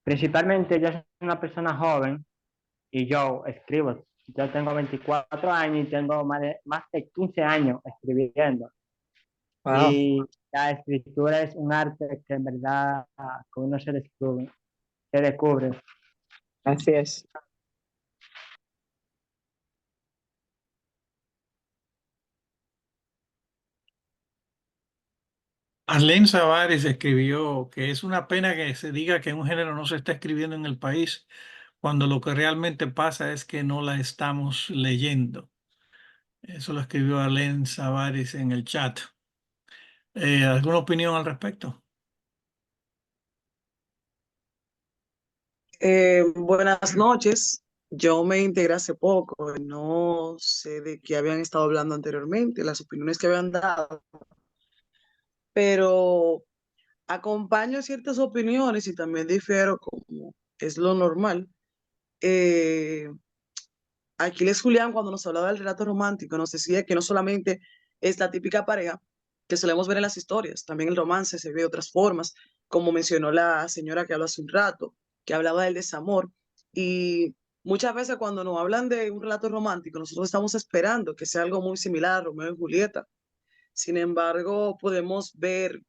Speaker 7: principalmente yo soy una persona joven y yo escribo. Yo tengo 24 años y tengo más de 15 años escribiendo.
Speaker 5: Wow,
Speaker 7: Y la escritura es un arte que en verdad que uno se descubre, se descubre.
Speaker 5: así es.
Speaker 2: Arlene Savares escribió que es una pena que se diga que un género no se está escribiendo en el país cuando lo que realmente pasa es que no la estamos leyendo. Eso lo escribió Arlene Savares en el chat. ¿Alguna opinión al respecto?
Speaker 8: Buenas noches. Yo me integré hace poco y no sé de qué habían estado hablando anteriormente, las opiniones que habían dado, pero acompaño ciertas opiniones y también difiero como es lo normal. Eh, Aquiles Julián, cuando nos hablaba del relato romántico, nos decía que no solamente es la típica pareja que solemos ver en las historias, también el romance se ve de otras formas, como mencionó la señora que habló hace un rato, que hablaba del desamor. Y muchas veces cuando nos hablan de un relato romántico, nosotros estamos esperando que sea algo muy similar a Romeo y Julieta. Sin embargo, podemos ver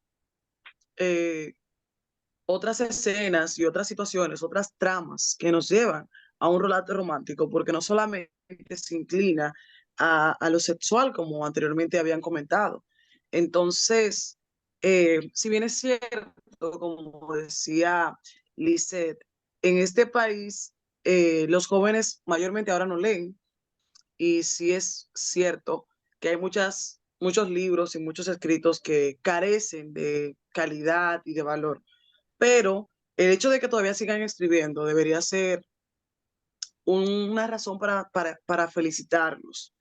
Speaker 8: eh, otras escenas y otras situaciones, otras tramas que nos llevan a un relato romántico, porque no solamente se inclina a lo sexual, como anteriormente habían comentado. Entonces, si bien es cierto, como decía Lisette, en este país los jóvenes mayormente ahora no leen, y sí es cierto que hay muchos libros y muchos escritos que carecen de calidad y de valor, pero el hecho de que todavía sigan escribiendo debería ser una razón para felicitarlos,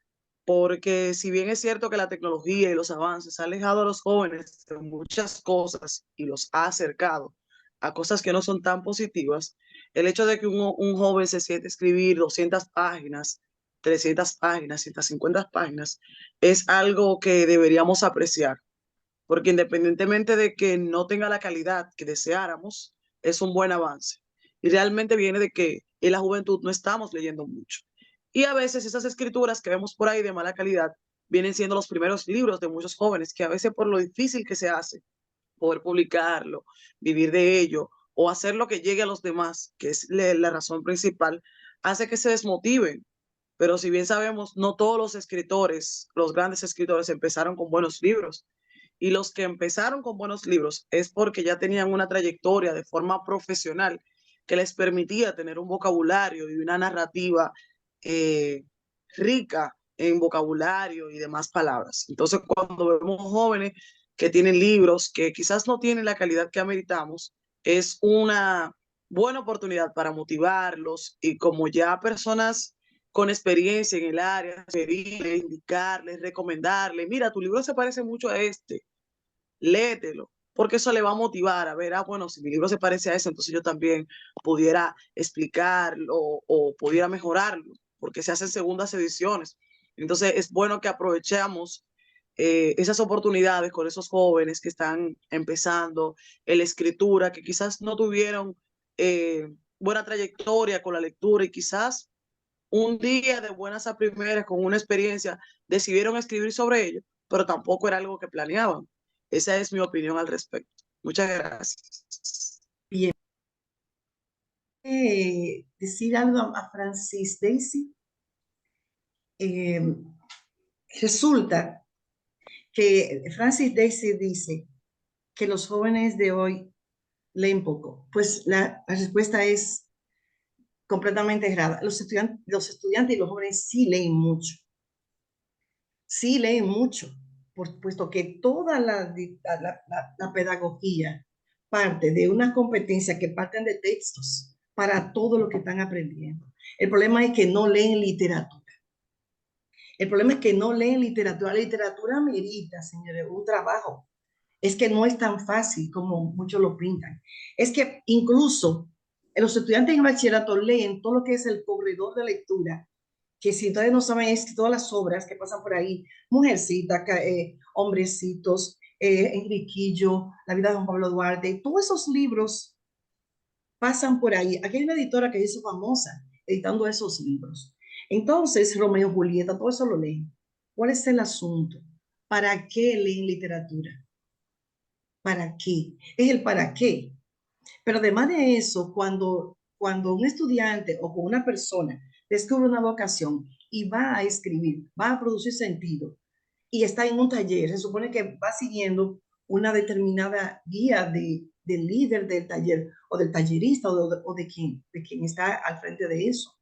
Speaker 8: porque si bien es cierto que la tecnología y los avances han alejado a los jóvenes de muchas cosas y los ha acercado a cosas que no son tan positivas, el hecho de que un joven se siente escribir 200 páginas, 300 páginas, 150 páginas, es algo que deberíamos apreciar, porque independientemente de que no tenga la calidad que deseáramos, es un buen avance. Y realmente viene de que en la juventud no estamos leyendo mucho. Y a veces esas escrituras que vemos por ahí de mala calidad vienen siendo los primeros libros de muchos jóvenes que a veces por lo difícil que se hace poder publicarlo, vivir de ello o hacer lo que llegue a los demás, que es la razón principal, hace que se desmotiven. Pero si bien sabemos, no todos los escritores, los grandes escritores empezaron con buenos libros. Y los que empezaron con buenos libros es porque ya tenían una trayectoria de forma profesional que les permitía tener un vocabulario y una narrativa eh, rica en vocabulario y demás palabras. Entonces, cuando vemos jóvenes que tienen libros que quizás no tienen la calidad que ameritamos, es una buena oportunidad para motivarlos y como ya personas con experiencia en el área, pedirles, indicarles, recomendarles, mira, tu libro se parece mucho a este, léetelo, porque eso le va a motivar a ver, bueno, si mi libro se parece a ese, entonces yo también pudiera explicarlo o pudiera mejorarlo, porque se hacen segundas ediciones. Entonces es bueno que aprovechemos esas oportunidades con esos jóvenes que están empezando en la escritura, que quizás no tuvieron buena trayectoria con la lectura y quizás un día de buenas a primeras con una experiencia decidieron escribir sobre ello, pero tampoco era algo que planeaban. Esa es mi opinión al respecto. Muchas gracias.
Speaker 3: Bien. Decir algo a Francis Daisy. Resulta que Francis Daisy dice que los jóvenes de hoy leen poco. Pues la respuesta es completamente errada. Los estudiantes y los jóvenes sí leen mucho. Sí leen mucho, puesto que toda la pedagogía parte de unas competencias que parten de textos para todo lo que están aprendiendo. El problema es que no leen literatura. El problema es que no leen literatura. La literatura merita, señores, un trabajo. Es que no es tan fácil como muchos lo pintan. Es que incluso los estudiantes en bachillerato leen todo lo que es el corredor de lectura, que si ustedes no saben, es que todas las obras que pasan por ahí, Mujercita, Hombrecitos, Enriquillo, La vida de Juan Pablo Duarte, todos esos libros pasan por ahí. Aquí hay una editora que hizo famosa editando esos libros. Entonces, Romeo y Julieta, todo eso lo leen. ¿Cuál es el asunto? ¿Para qué leen literatura? ¿Para qué? Es el para qué. Pero además de eso, cuando un estudiante o una persona descubre una vocación y va a escribir, va a producir sentido y está en un taller, se supone que va siguiendo una determinada guía del líder del taller o del tallerista o de quien está al frente de eso.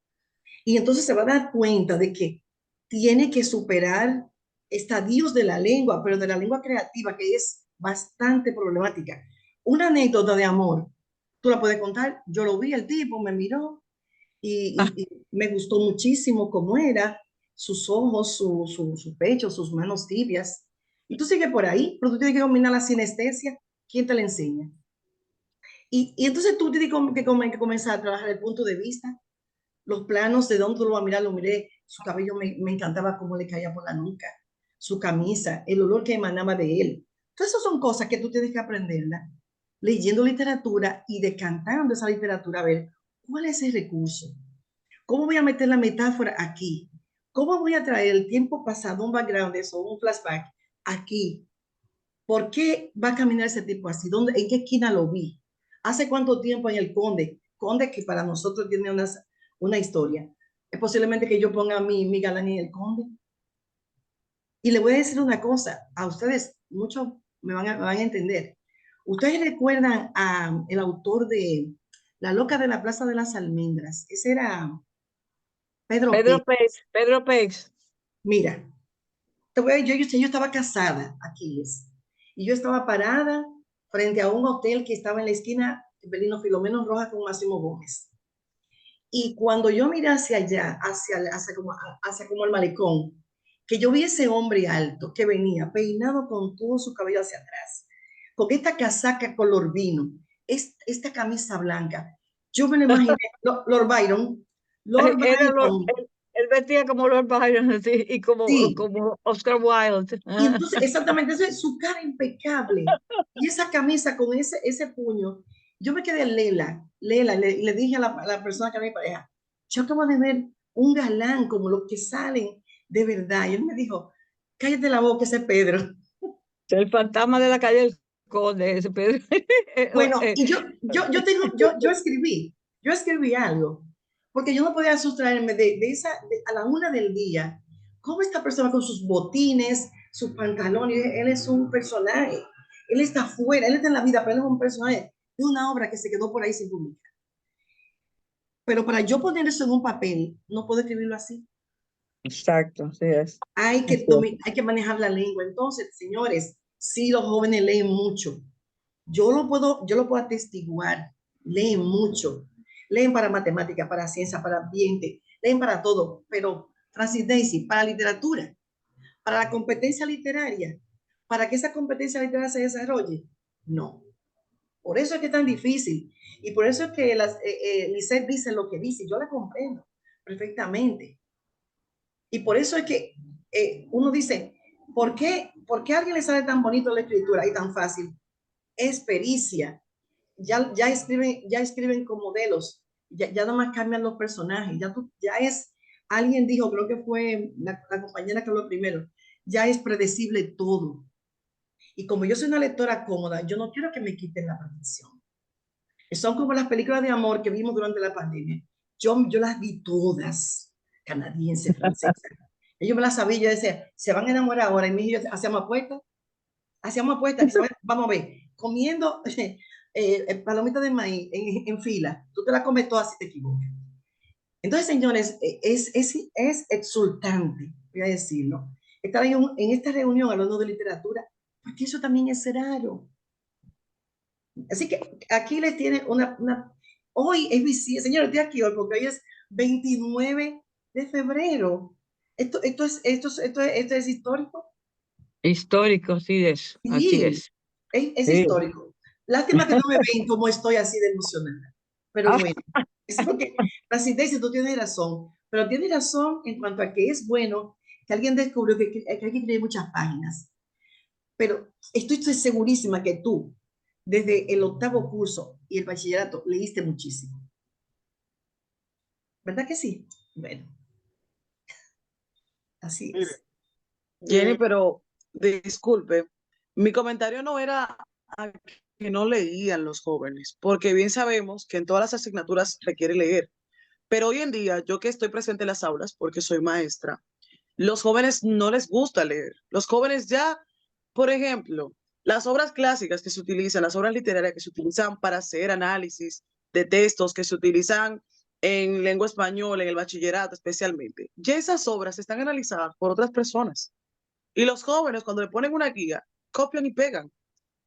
Speaker 3: Y entonces se va a dar cuenta de que tiene que superar estadios de la lengua, pero de la lengua creativa, que es bastante problemática. Una anécdota de amor, tú la puedes contar, yo lo vi, el tipo me miró y me gustó muchísimo cómo era, sus ojos, su pecho, sus manos tibias. Y tú sigues por ahí, pero tú tienes que dominar la sinestesia. ¿Quién te la enseña? Y entonces tú tienes que comenzar a trabajar el punto de vista, los planos de dónde lo va a mirar, lo miré, su cabello me encantaba cómo le caía por la nuca, su camisa, el olor que emanaba de él. Entonces, esas son cosas que tú tienes que aprenderlas leyendo literatura y decantando esa literatura, a ver cuál es el recurso, cómo voy a meter la metáfora aquí, cómo voy a traer el tiempo pasado, un background de eso, un flashback aquí. ¿Por qué va a caminar ese tipo así? ¿Dónde, en qué esquina lo vi? ¿Hace cuánto tiempo en el Conde? Conde que para nosotros tiene una historia. Es posiblemente que yo ponga mi galán en el Conde. Y le voy a decir una cosa, a ustedes, muchos me van a entender. ¿Ustedes recuerdan al autor de La loca de la Plaza de las Almendras? Ese era Pedro
Speaker 5: Pedro
Speaker 3: Pérez.
Speaker 5: Pérez, Pedro Pérez.
Speaker 3: Mira, yo estaba casada, Aquiles, y yo estaba parada frente a un hotel que estaba en la esquina de Belino Filomeno Rojas con Máximo Gómez. Y cuando yo miré hacia allá, hacia como el malecón, que yo vi ese hombre alto que venía peinado con todo su cabello hacia atrás, con esta casaca color vino, esta camisa blanca. Yo me lo imaginé, Lord Byron.
Speaker 5: Él vestía como Lord Byron, sí, y como,
Speaker 3: sí,
Speaker 5: como Oscar Wilde.
Speaker 3: Y entonces, exactamente, eso es su cara impecable. Y esa camisa con ese puño. Yo me quedé Lela, le dije a la persona que era mi pareja, yo acabo de ver un galán como los que salen de verdad. Y él me dijo, cállate la boca, ese Pedro.
Speaker 5: El fantasma de la calle del Conde, ese Pedro.
Speaker 3: Bueno, y yo escribí algo, porque yo no podía sustraerme a la 1 del día, cómo esta persona con sus botines, sus pantalones, él es un personaje, él está afuera, él está en la vida, pero él es un personaje de una obra que se quedó por ahí sin publicar. Pero para yo poner eso en un papel, no puedo escribirlo así.
Speaker 5: Exacto, así es.
Speaker 3: Hay que manejar la lengua. Entonces, señores, sí, los jóvenes leen mucho. Yo lo puedo atestiguar. Leen mucho. Leen para matemática, para ciencia, para ambiente. Leen para todo. Pero, Francis Daisy, para literatura, para la competencia literaria, para que esa competencia literaria se desarrolle, no. Por eso es que es tan difícil. Y por eso es que Lisette dice lo que dice. Yo la comprendo perfectamente. Y por eso es que uno dice, ¿por qué a alguien le sale tan bonito la escritura y tan fácil? Es pericia. Ya escriben con modelos, ya nada más cambian los personajes, alguien dijo, creo que fue la compañera que habló primero, ya es predecible todo. Y como yo soy una lectora cómoda, yo no quiero que me quiten la perfección. Son como las películas de amor que vimos durante la pandemia. Yo las vi todas, canadienses, francesas. Ellos me las sabía, yo decía, se van a enamorar ahora. Y mi hijo, hacíamos apuestas, vamos a ver, comiendo palomitas de maíz en fila. Tú te la comes todas si te equivocas. Entonces, señores, es exultante, voy a decirlo, estar en esta reunión hablando de literatura, porque eso también es raro. Así que aquí les tiene hoy es visible, señores, estoy aquí hoy porque hoy es 29 de febrero. Esto es histórico.
Speaker 5: Histórico, sí es.
Speaker 3: Sí,
Speaker 5: así es.
Speaker 3: Es
Speaker 5: Sí.
Speaker 3: histórico. Lástima que no me ven como estoy así de emocionada. Pero bueno, es porque, Francis Daisy, tú tienes razón, pero tienes razón en cuanto a que es bueno que alguien descubrió que hay que escribir muchas páginas. Pero estoy segurísima que tú, desde el 8º curso y el bachillerato, leíste muchísimo. ¿Verdad que sí? Bueno, así
Speaker 1: Mire,
Speaker 3: es.
Speaker 8: Jenny, pero disculpe, mi comentario no era a que no leían los jóvenes, porque bien sabemos que en todas las asignaturas requiere leer, pero hoy en día, yo que estoy presente en las aulas, porque soy maestra, los jóvenes no les gusta leer. Los jóvenes ya, por ejemplo, Las obras clásicas que se utilizan, las obras literarias que se utilizan para hacer análisis de textos, que se utilizan en lengua española, en el bachillerato especialmente, ya esas obras están analizadas por otras personas. Y los jóvenes, cuando le ponen una guía, copian y pegan.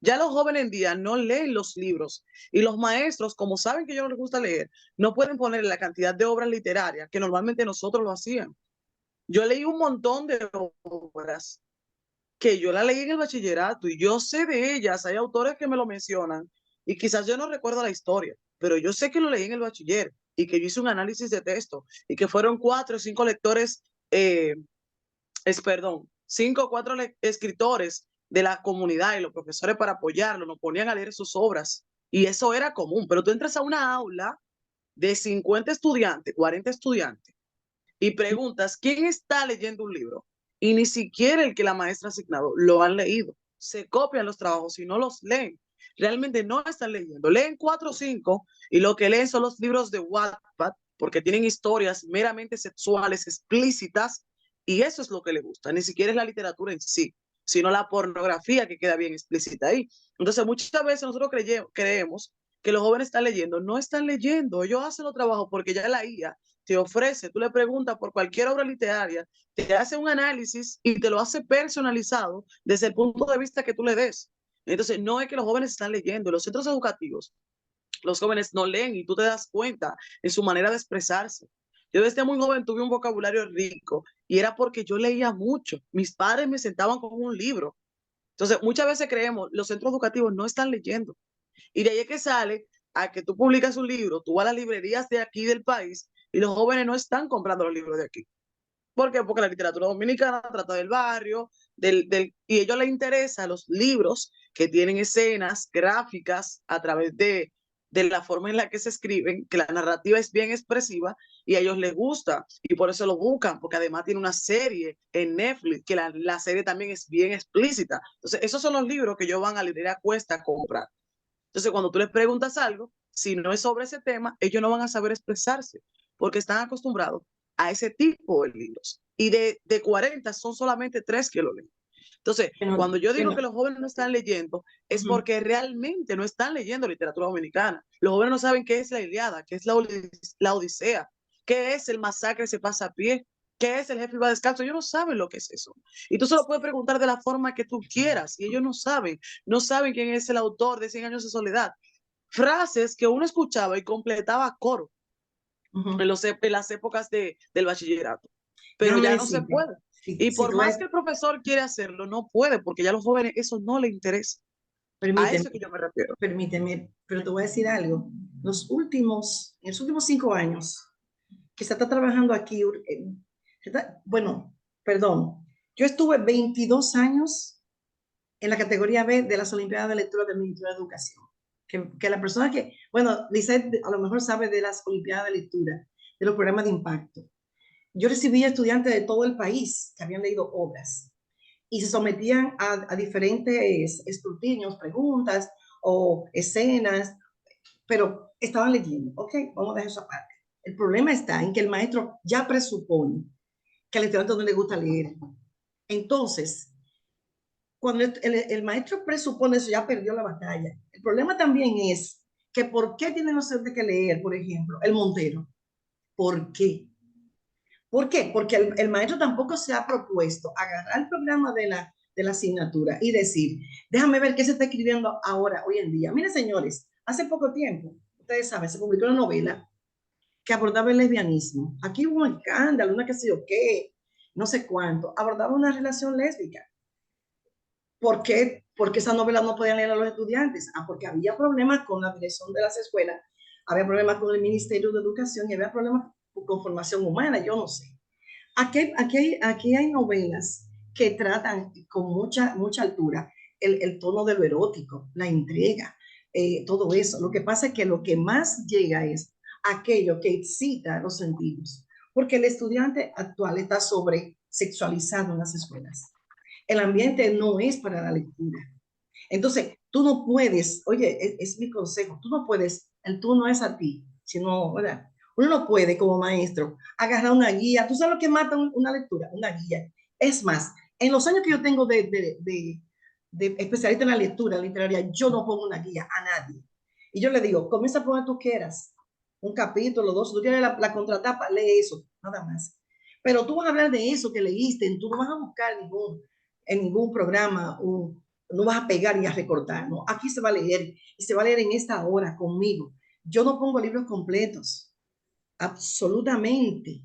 Speaker 8: Ya los jóvenes en día no leen los libros y los maestros, como saben que a ellos no les gusta leer, no pueden poner la cantidad de obras literarias que normalmente nosotros lo hacían. Yo leí un montón de obras que yo la leí en el bachillerato y yo sé de ellas, hay autores que me lo mencionan y quizás yo no recuerdo la historia, pero yo sé que lo leí en el bachiller y que yo hice un análisis de texto y que fueron 4 o 5 lectores, perdón, 5 o 4 escritores de la comunidad y los profesores para apoyarlo nos ponían a leer sus obras y eso era común, pero tú entras a una aula de 50 estudiantes, 40 estudiantes y preguntas, ¿quién está leyendo un libro? Y ni siquiera el que la maestra ha asignado lo han leído. Se copian los trabajos y no los leen. Realmente no están leyendo. Leen 4 o 5 y lo que leen son los libros de Wattpad porque tienen historias meramente sexuales explícitas y eso es lo que les gusta. Ni siquiera es la literatura en sí, sino la pornografía que queda bien explícita ahí. Entonces muchas veces nosotros creemos que los jóvenes están leyendo. No están leyendo. Ellos hacen los trabajos porque ya la IA te ofrece, tú le preguntas por cualquier obra literaria, te hace un análisis y te lo hace personalizado desde el punto de vista que tú le des. Entonces, no es que los jóvenes están leyendo, los centros educativos, los jóvenes no leen y tú te das cuenta en su manera de expresarse. Yo desde muy joven tuve un vocabulario rico y era porque yo leía mucho. Mis padres me sentaban con un libro. Entonces, muchas veces creemos, los centros educativos no están leyendo. Y de ahí es que sale a que tú publicas un libro, tú vas a las librerías de aquí del país y los jóvenes no están comprando los libros de aquí. ¿Por qué? Porque la literatura dominicana trata del barrio, y a ellos les interesan los libros que tienen escenas gráficas a través de la forma en la que se escriben, que la narrativa es bien expresiva y a ellos les gusta y por eso lo buscan, porque además tiene una serie en Netflix, que la serie también es bien explícita. Entonces, esos son los libros que ellos van a librería Cuesta a comprar. Entonces, cuando tú les preguntas algo, si no es sobre ese tema, ellos no van a saber expresarse, porque están acostumbrados a ese tipo de libros. Y de 40 son solamente 3 que lo leen. Entonces, cuando yo digo que los jóvenes no están leyendo, es porque realmente no están leyendo literatura dominicana. Los jóvenes no saben qué es la Ilíada, qué es la Odisea, qué es el masacre se pasa a pie, qué es el jefe va descalzo. Ellos no saben lo que es eso. Y tú se lo puedes preguntar de la forma que tú quieras y ellos no saben quién es el autor de 100 años de soledad. Frases que uno escuchaba y completaba a coro en las épocas del bachillerato, pero ya no se puede. Y por más que el profesor quiere hacerlo, no puede, porque ya a los jóvenes eso no le interesa. A eso que yo me refiero.
Speaker 3: Permíteme, pero te voy a decir algo. En los últimos 5 años que se está trabajando aquí, bueno, perdón, yo estuve 22 años en la categoría B de las Olimpiadas de Lectura del Ministerio de Educación. Que la persona que, bueno, Lizeth a lo mejor sabe de las Olimpiadas de Lectura, de los programas de impacto. Yo recibía estudiantes de todo el país que habían leído obras y se sometían a diferentes escrutinios, preguntas o escenas, pero estaban leyendo. Ok, vamos a dejar esa parte. El problema está en que el maestro ya presupone que al estudiante no le gusta leer. Entonces, cuando el maestro presupone eso, ya perdió la batalla. El problema también es que ¿por qué tienen los estudiantes que leer, por ejemplo, el Montero? ¿Por qué? ¿Por qué? Porque el maestro tampoco se ha propuesto agarrar el programa de la asignatura y decir, déjame ver qué se está escribiendo ahora, hoy en día. Miren, señores, hace poco tiempo, ustedes saben, se publicó una novela que abordaba el lesbianismo. Aquí hubo un escándalo, una qué sé yo qué, no sé cuánto, abordaba una relación lésbica. ¿Por qué? Porque esa novela no podían leer a los estudiantes. Porque había problemas con la dirección de las escuelas, había problemas con el Ministerio de Educación y había problemas con formación humana, yo no sé. Aquí hay novelas que tratan con mucha altura el tono de lo erótico, la entrega, todo eso. Lo que pasa es que lo que más llega es aquello que excita los sentidos, porque el estudiante actual está sobresexualizado en las escuelas. El ambiente no es para la lectura. Entonces, tú no puedes, oye, es mi consejo, tú no puedes, el tú no es a ti, sino, ¿verdad? Uno no puede como maestro agarrar una guía. ¿Tú sabes lo que mata una lectura? Una guía. Es más, en los años que yo tengo de de especialista en la lectura literaria, yo no pongo una guía a nadie. Y yo le digo, comienza a poner tú quieras, un capítulo, dos, si tú quieres la contratapa, lee eso, nada más. Pero tú vas a hablar de eso que leíste, tú no vas a buscar en ningún programa, no vas a pegar y a recortar, no. Aquí se va a leer, y se va a leer en esta hora conmigo. Yo no pongo libros completos, absolutamente.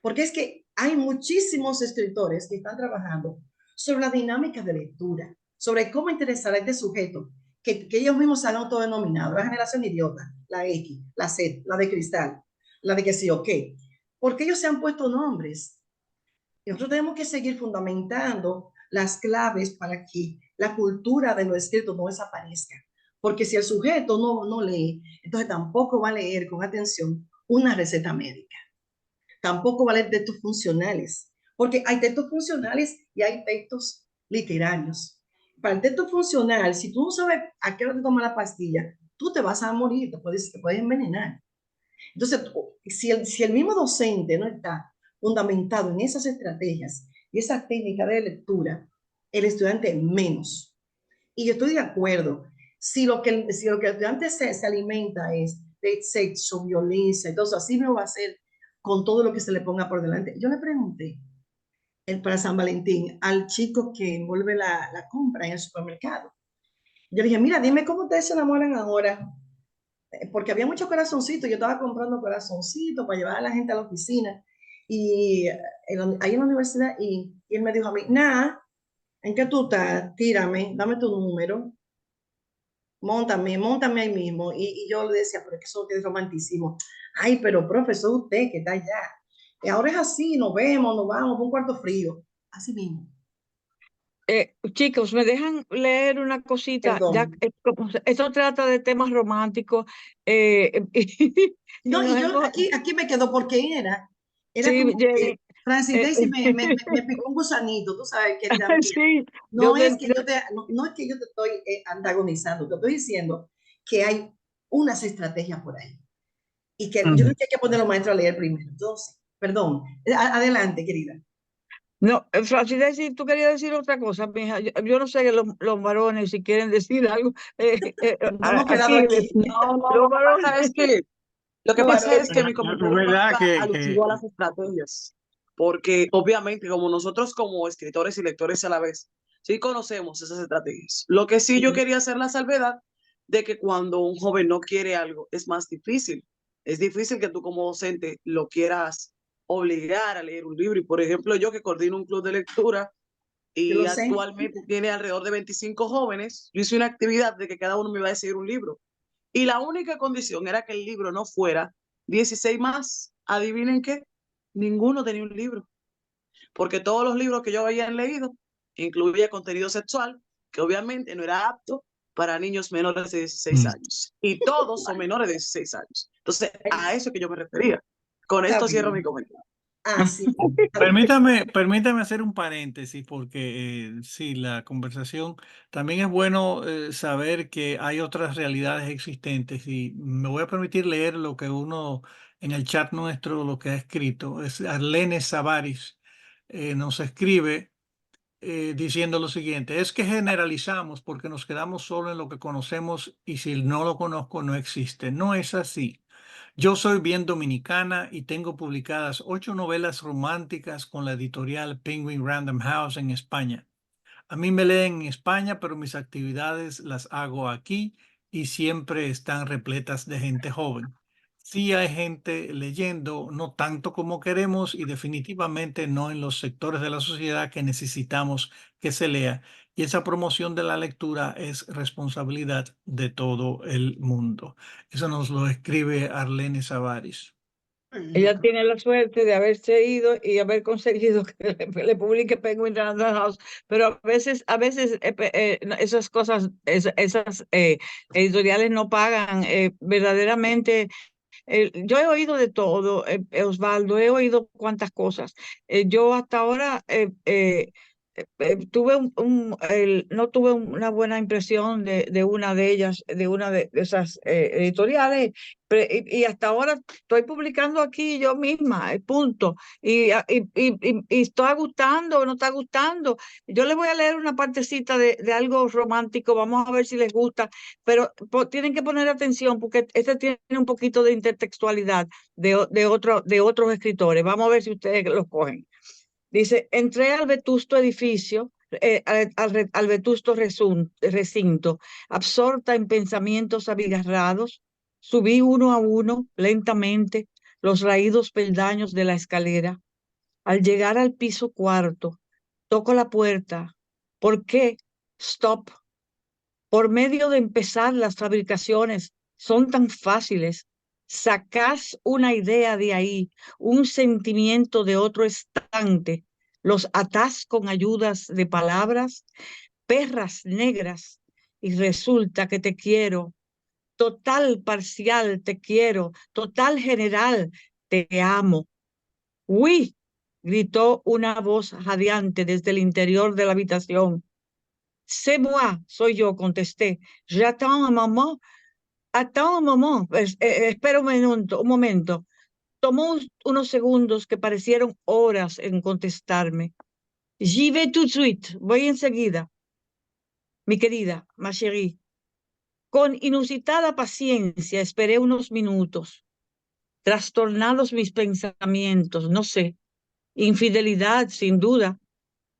Speaker 3: Porque es que hay muchísimos escritores que están trabajando sobre la dinámica de lectura, sobre cómo interesar a este sujeto, que ellos mismos se han autodenominado, la generación idiota, la X, la Z, la de cristal, la de que sí o qué. Porque ellos se han puesto nombres. Y nosotros tenemos que seguir fundamentando las claves para que la cultura de lo escrito no desaparezca. Porque si el sujeto no lee, entonces tampoco va a leer con atención una receta médica. Tampoco va a leer textos funcionales, porque hay textos funcionales y hay textos literarios. Para el texto funcional, si tú no sabes a qué hora te tomas la pastilla, tú te vas a morir, te puedes envenenar. Entonces, si el mismo docente no está fundamentado en esas estrategias y esa técnica de lectura, el estudiante menos. Y yo estoy de acuerdo. Si lo que el estudiante se alimenta es de sexo, violencia, entonces así no va a ser con todo lo que se le ponga por delante. Yo le pregunté para San Valentín al chico que envuelve la compra en el supermercado. Yo le dije, mira, dime cómo ustedes se enamoran ahora. Porque había muchos corazoncitos, yo estaba comprando corazoncitos para llevar a la gente a la oficina. Y ahí en la universidad, y él me dijo a mí, nada, ¿en qué tú estás? Tírame, dame tu número, móntame ahí mismo. Y yo le decía, pero es que eso es romanticismo. Ay, pero profesor, usted que está allá. Y ahora es así, nos vemos, nos vamos por un cuarto frío. Así mismo.
Speaker 5: Chicos, ¿me dejan leer una cosita? Ya,
Speaker 3: Perdón.
Speaker 5: como esto trata de temas románticos.
Speaker 3: No, y yo
Speaker 5: hemos-
Speaker 3: aquí me quedo porque era
Speaker 5: sí,
Speaker 3: como
Speaker 5: Jenny,
Speaker 3: que Francis Daisy me picó un gusanito, tú sabes, querida mía.
Speaker 5: sí,
Speaker 3: No es que no es que yo te estoy antagonizando, te estoy diciendo que hay unas estrategias por ahí y que yo creo que hay que poner a los maestros a leer primero. Entonces, perdón, adelante, querida.
Speaker 5: No, Francis, si tú querías decir otra cosa, mija. Yo no sé que los varones si quieren decir algo.
Speaker 3: Nos hemos quedado
Speaker 5: Aquí,
Speaker 3: aquí.
Speaker 8: No,
Speaker 5: los
Speaker 8: lo que pasa
Speaker 5: varones.
Speaker 8: es que lo que
Speaker 3: Los
Speaker 8: pasa es
Speaker 3: varones.
Speaker 8: que mi
Speaker 2: Es
Speaker 8: comentario no
Speaker 2: verdad
Speaker 8: iba
Speaker 2: que,
Speaker 8: alusivo a las estrategias, porque obviamente como nosotros como escritores y lectores a la vez, sí conocemos esas estrategias. Lo que sí yo quería hacer la salvedad de que cuando un joven no quiere algo es más difícil. Es difícil que tú como docente lo quieras obligar a leer un libro. Y por ejemplo, yo que coordino un club de lectura
Speaker 3: Yo
Speaker 8: y
Speaker 3: lo sé.
Speaker 8: actualmente tiene alrededor de 25 jóvenes, yo hice una actividad de que cada uno me iba a decir un libro. Y la única condición era que el libro no fuera 16 más. ¿Adivinen qué? Ninguno tenía un libro, porque todos los libros que yo había leído incluía contenido sexual, que obviamente no era apto para niños menores de 16 años. Y todos son menores de 16 años. Entonces, a eso que yo me refería. Con
Speaker 3: Está
Speaker 8: esto cierro mi
Speaker 3: bien.
Speaker 8: comentario.
Speaker 3: Sí. Está bien.
Speaker 2: Permítame hacer un paréntesis porque sí, la conversación también es bueno saber que hay otras realidades existentes y me voy a permitir leer lo que uno en el chat nuestro lo que ha escrito. Es Arlene Savaris, nos escribe diciendo lo siguiente: es que generalizamos porque nos quedamos solo en lo que conocemos y si no lo conozco no existe. No es así. Yo soy bien dominicana y tengo publicadas 8 novelas románticas con la editorial Penguin Random House en España. A mí me leen en España, pero mis actividades las hago aquí y siempre están repletas de gente joven. Sí hay gente leyendo, no tanto como queremos y definitivamente no en los sectores de la sociedad que necesitamos que se lea. Y esa promoción de la lectura es responsabilidad de todo el mundo. Eso nos lo escribe Arlene Savaris.
Speaker 5: Ella tiene la suerte de haberse ido y haber conseguido que le publique Penguin Random House, pero a veces esas cosas, esas editoriales no pagan. Verdaderamente, yo he oído de todo, Osvaldo, he oído cuantas cosas. Yo hasta ahora no tuve una buena impresión de una de ellas, de una de esas editoriales, y hasta ahora estoy publicando aquí yo misma, punto. Y está gustando o no está gustando. Yo les voy a leer una partecita de algo romántico, vamos a ver si les gusta, pero tienen que poner atención porque este tiene un poquito de intertextualidad de otros escritores. Vamos a ver si ustedes lo cogen. Dice, entré al vetusto edificio, al vetusto recinto, absorta en pensamientos abigarrados, subí uno a uno, lentamente, los raídos peldaños de la escalera. Al llegar al piso cuarto, toco la puerta. ¿Por qué? Stop. Por medio de empezar las fabricaciones son tan fáciles. Sacás una idea de ahí, un sentimiento de otro estante, los atás con ayudas de palabras, perras negras, y resulta que te quiero. Total parcial te quiero, total general te amo. ¡Uy! Gritó una voz jadeante desde el interior de la habitación. C'est moi, soy yo, contesté. J'attends un moment. Attends un moment. Espera un momento. Tomó unos segundos que parecieron horas en contestarme. J'y vais tout de suite. Voy enseguida. Mi querida, ma chérie. Con inusitada paciencia esperé unos minutos. Trastornados mis pensamientos, no sé. Infidelidad, sin duda.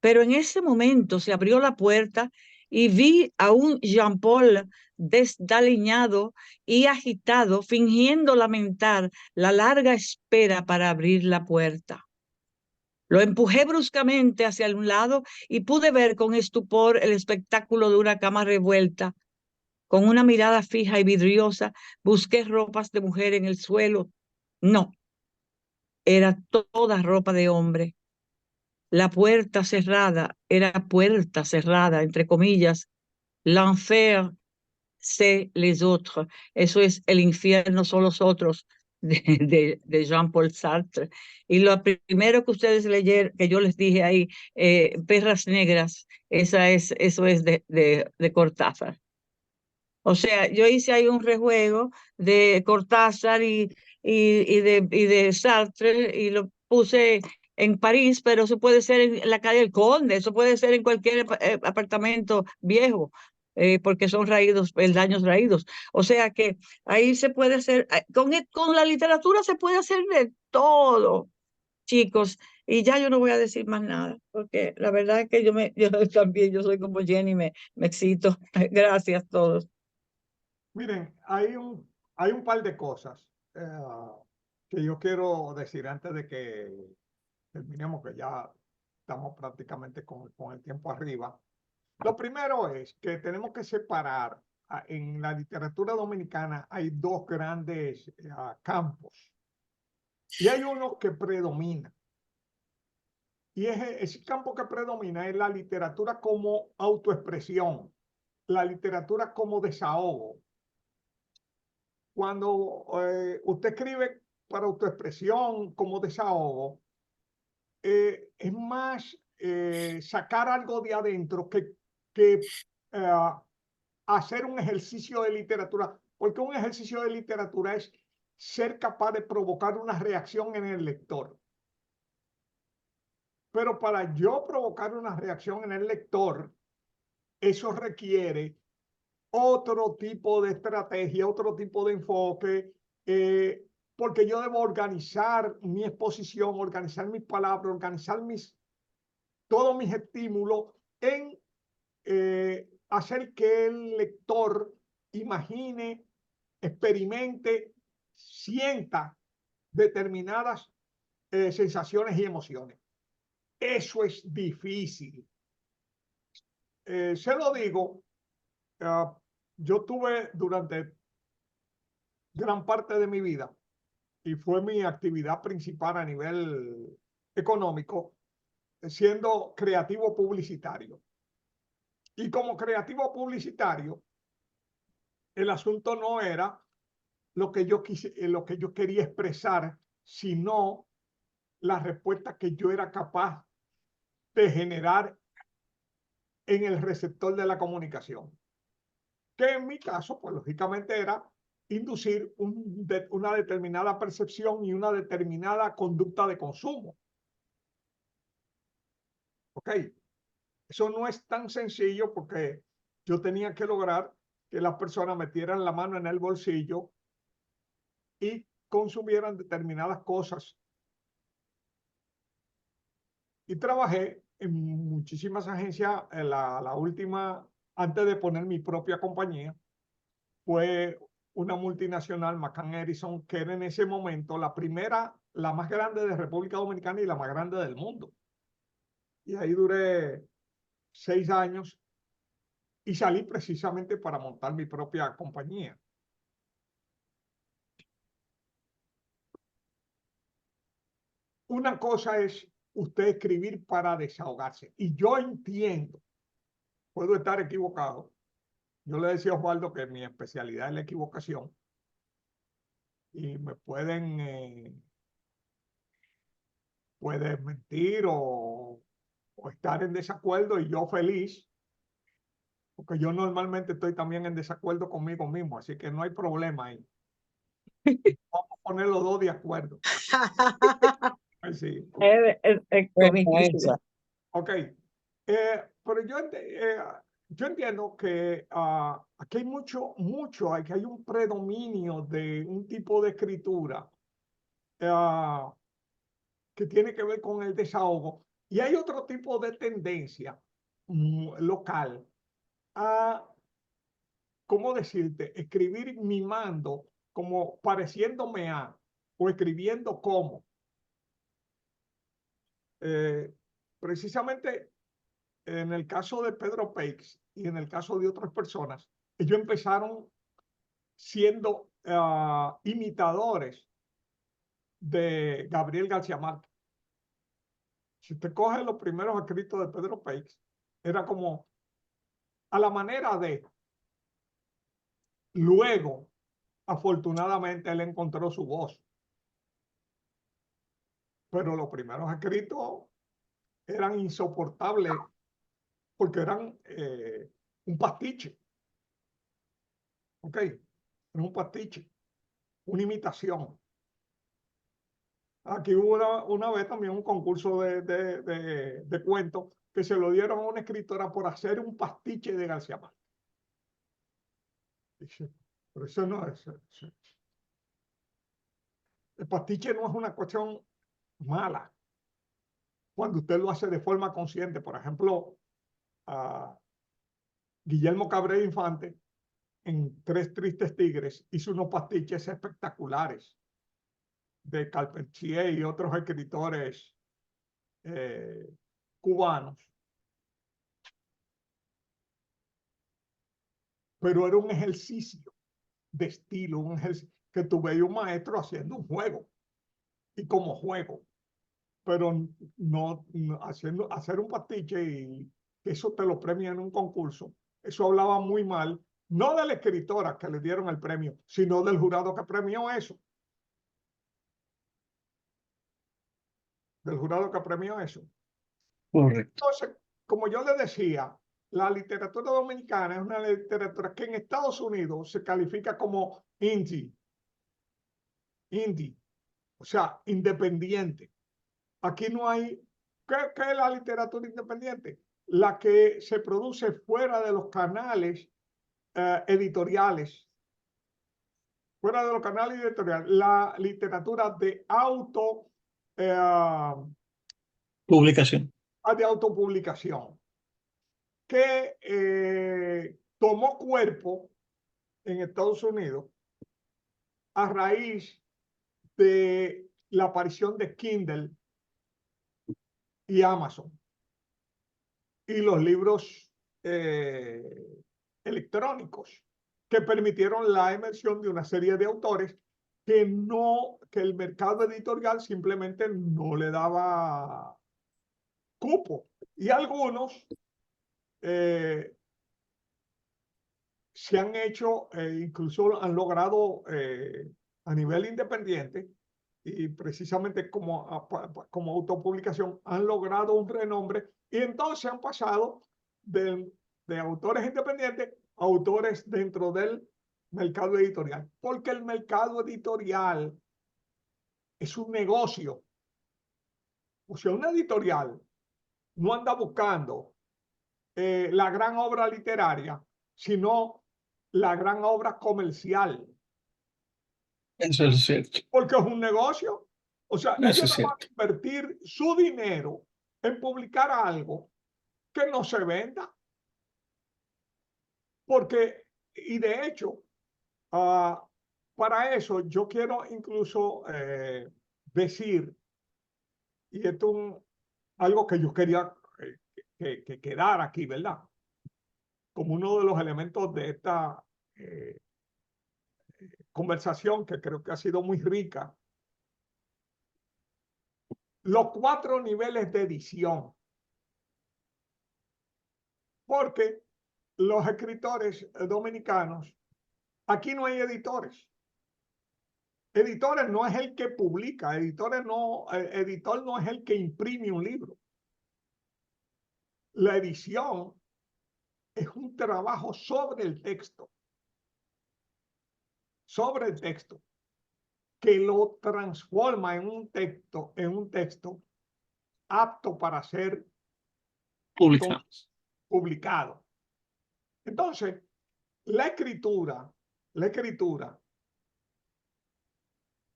Speaker 5: Pero en ese momento se abrió la puerta y vi a un Jean-Paul desdaliñado y agitado, fingiendo lamentar la larga espera para abrir la puerta. Lo empujé bruscamente hacia un lado y pude ver con estupor el espectáculo de una cama revuelta. Con una mirada fija y vidriosa, busqué ropas de mujer en el suelo. No, era toda ropa de hombre. La puerta cerrada era puerta cerrada, entre comillas. L'enfer, c'est les autres. Eso es el infierno son los otros, de Jean-Paul Sartre. Y lo primero que ustedes leyeron, que yo les dije ahí, perras negras, eso es de Cortázar. O sea, yo hice ahí un rejuego de Cortázar y de Sartre y lo puse en París, pero eso puede ser en la calle del Conde, eso puede ser en cualquier apartamento viejo, porque son raídos, peldaños raídos. O sea que ahí se puede hacer, con la literatura se puede hacer de todo, chicos. Y ya yo no voy a decir más nada, porque la verdad es que yo también, yo soy como Jenny, me excito. Gracias a todos.
Speaker 1: Miren, hay un par de cosas que yo quiero decir antes de que terminemos, que ya estamos prácticamente con el tiempo arriba. Lo primero es que tenemos que separar, en la literatura dominicana hay dos grandes campos y hay uno que predomina. Y ese campo que predomina es la literatura como autoexpresión, la literatura como desahogo. Cuando usted escribe para autoexpresión como desahogo, es más sacar algo de adentro que hacer un ejercicio de literatura, porque un ejercicio de literatura es ser capaz de provocar una reacción en el lector. Pero para yo provocar una reacción en el lector, eso requiere otro tipo de estrategia, otro tipo de enfoque, porque yo debo organizar mi exposición, organizar mis palabras, organizar todos mis estímulos en hacer que el lector imagine, experimente, sienta determinadas sensaciones y emociones. Eso es difícil. Se lo digo, yo tuve durante gran parte de mi vida, y fue mi actividad principal a nivel económico, siendo creativo publicitario. Y como creativo publicitario, el asunto no era lo que yo quería expresar, sino la respuesta que yo era capaz de generar en el receptor de la comunicación. Que en mi caso, pues lógicamente era inducir una determinada percepción y una determinada conducta de consumo. ¿Ok? Eso no es tan sencillo porque yo tenía que lograr que las personas metieran la mano en el bolsillo y consumieran determinadas cosas. Y trabajé en muchísimas agencias. La última, antes de poner mi propia compañía, fue una multinacional, McCann Edison, que era en ese momento la primera, la más grande de República Dominicana y la más grande del mundo. Y ahí duré 6 años y salí precisamente para montar mi propia compañía. Una cosa es usted escribir para desahogarse. Y yo entiendo, puedo estar equivocado. Yo le decía a Osvaldo que mi especialidad es la equivocación. Y me pueden mentir o estar en desacuerdo y yo feliz, porque yo normalmente estoy también en desacuerdo conmigo mismo, así que no hay problema ahí. Vamos a poner los dos de acuerdo. Sí.
Speaker 5: Es
Speaker 6: Bueno,
Speaker 5: comiquísimo.
Speaker 6: esa.
Speaker 1: Ok. Pero yo entiendo que aquí hay aquí hay un predominio de un tipo de escritura que tiene que ver con el desahogo. Y hay otro tipo de tendencia local a, ¿cómo decirte? Escribir mimando, como pareciéndome a, o escribiendo como. Precisamente en el caso de Pedro Peix y en el caso de otras personas, ellos empezaron siendo imitadores de Gabriel García Márquez. Si usted coge los primeros escritos de Pedro Peix, era como a la manera de. Luego, afortunadamente, él encontró su voz. Pero los primeros escritos eran insoportables porque eran un pastiche. ¿Ok? Era un pastiche, una imitación. Aquí hubo una vez también un concurso de cuentos que se lo dieron a una escritora por hacer un pastiche de García Márquez. Dice, pero eso no es. El pastiche no es una cuestión mala cuando usted lo hace de forma consciente. Por ejemplo, Guillermo Cabrera Infante en Tres Tristes Tigres hizo unos pastiches espectaculares de Carpentier y otros escritores cubanos. Pero era un ejercicio de estilo, un ejercicio que tú veías un maestro haciendo un juego y como juego, pero no hacer un pastiche y que eso te lo premian en un concurso. Eso hablaba muy mal, no de la escritora que le dieron el premio, sino del jurado que premió eso. Del jurado que premió eso.
Speaker 2: Correcto.
Speaker 1: Entonces, como yo le decía, la literatura dominicana es una literatura que en Estados Unidos se califica como indie, o sea, independiente. Aquí no hay, ¿qué es la literatura independiente? La que se produce fuera de los canales editoriales. Fuera de los canales editoriales. La literatura de
Speaker 2: Publicación.
Speaker 1: de autopublicación. Que tomó cuerpo en Estados Unidos a raíz de la aparición de Kindle y Amazon y los libros electrónicos que permitieron la emersión de una serie de autores que el mercado editorial simplemente no le daba cupo. Y algunos se han hecho, incluso han logrado a nivel independiente y precisamente como autopublicación, han logrado un renombre y entonces han pasado de autores independientes a autores dentro del mercado editorial. Porque el mercado editorial es un negocio. O sea, una editorial no anda buscando la gran obra literaria, sino la gran obra comercial.
Speaker 2: Eso es cierto.
Speaker 1: Porque es un negocio. O sea,
Speaker 2: Eso
Speaker 1: ellos
Speaker 2: es
Speaker 1: no van a
Speaker 2: cierto.
Speaker 1: invertir su dinero en publicar algo que no se venda. Porque, y de hecho, para eso yo quiero incluso decir, y esto es algo que yo quería que quedara aquí, ¿verdad? Como uno de los elementos de esta conversación que creo que ha sido muy rica. Los 4 niveles de edición. Porque los escritores dominicanos, aquí no hay editores. Editores no es el que publica, editor no es el que imprime un libro. La edición es un trabajo sobre el texto, que lo transforma en un texto apto para ser publicado. Entonces, la escritura,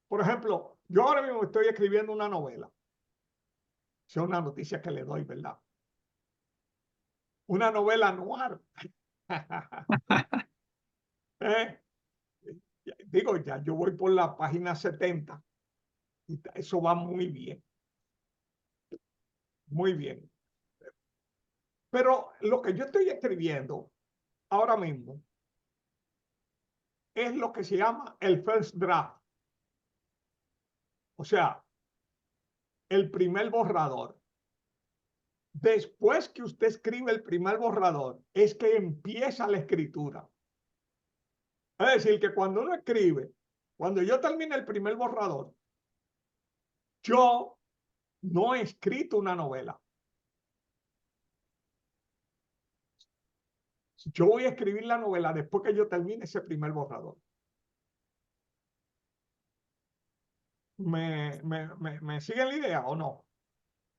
Speaker 1: por ejemplo, yo ahora mismo estoy escribiendo una novela. Es una noticia que le doy, ¿verdad? Una novela noir. Digo, ya yo voy por la página 70 y eso va muy bien. Muy bien. Pero lo que yo estoy escribiendo ahora mismo es lo que se llama el first draft. O sea, el primer borrador. Después que usted escribe el primer borrador, es que empieza la escritura. Es decir, que cuando uno escribe, cuando yo termine el primer borrador, yo no he escrito una novela. Yo voy a escribir la novela después que yo termine ese primer borrador. ¿Me siguen la idea o no?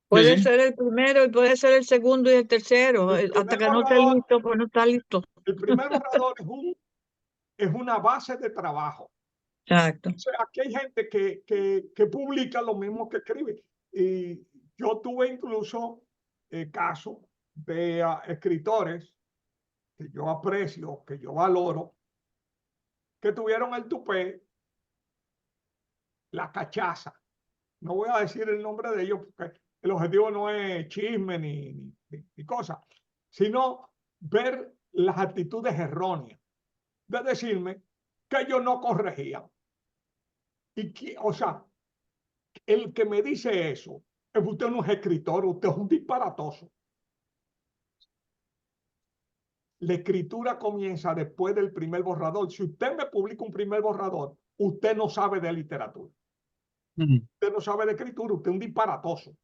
Speaker 5: Puede
Speaker 2: Sí.
Speaker 5: ser el primero y puede ser el segundo y el tercero.
Speaker 1: El
Speaker 5: Hasta
Speaker 1: primer
Speaker 5: que no esté
Speaker 1: borrador,
Speaker 5: listo, pues no está listo.
Speaker 1: el primer borrador es una base de trabajo.
Speaker 5: Exacto.
Speaker 1: O sea, aquí hay gente que publica lo mismo que escribe. Y yo tuve incluso casos de escritores que yo aprecio, que yo valoro, que tuvieron el tupé, la cachaza. No voy a decir el nombre de ellos porque el objetivo no es chisme ni cosa, sino ver las actitudes erróneas de decirme que ellos no corregían. O sea, el que me dice eso, es usted no es escritor, usted es un disparatoso. La escritura comienza después del primer borrador. Si usted me publica un primer borrador, usted no sabe de literatura. Usted no sabe de escritura, usted es un disparatoso.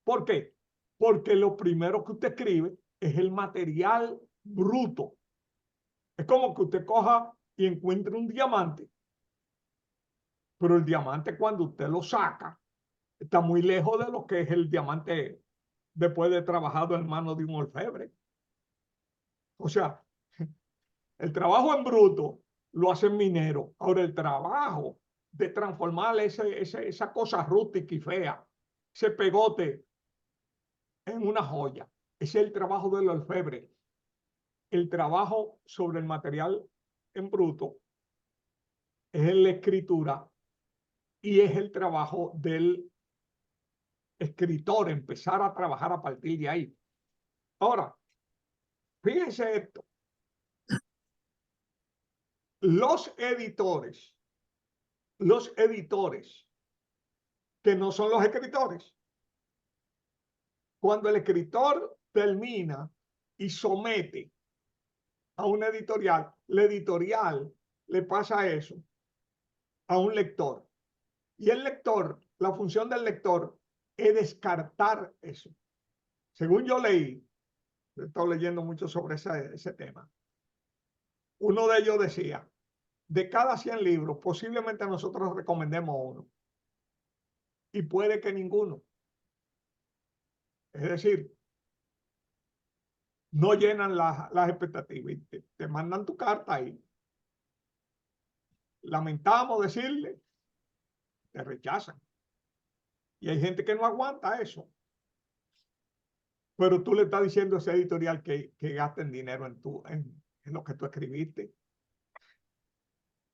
Speaker 1: ¿Por qué? Porque lo primero que usted escribe es el material bruto. Es como que usted coja y encuentre un diamante, pero el diamante cuando usted lo saca, está muy lejos de lo que es el diamante después de trabajado en manos de un orfebre. O sea, el trabajo en bruto lo hace el minero. Ahora, el trabajo de transformar esa cosa rústica y fea, ese pegote, en una joya, ese es el trabajo del orfebre. El trabajo sobre el material en bruto es la escritura y es el trabajo del escritor, empezar a trabajar a partir de ahí. Ahora, fíjense esto. Los editores, que no son los escritores, cuando el escritor termina y somete a una editorial, la editorial le pasa eso a un lector. Y el lector, la función del lector es descartar eso. Según yo leí, He estado leyendo mucho sobre ese tema. Uno de ellos decía, de cada 100 libros, posiblemente nosotros recomendemos uno. Y puede que ninguno. Es decir, no llenan las expectativas. Y te mandan tu carta ahí. Lamentamos decirle, te rechazan. Y hay gente que no aguanta eso. Pero tú le estás diciendo a ese editorial que gasten dinero en lo que tú escribiste.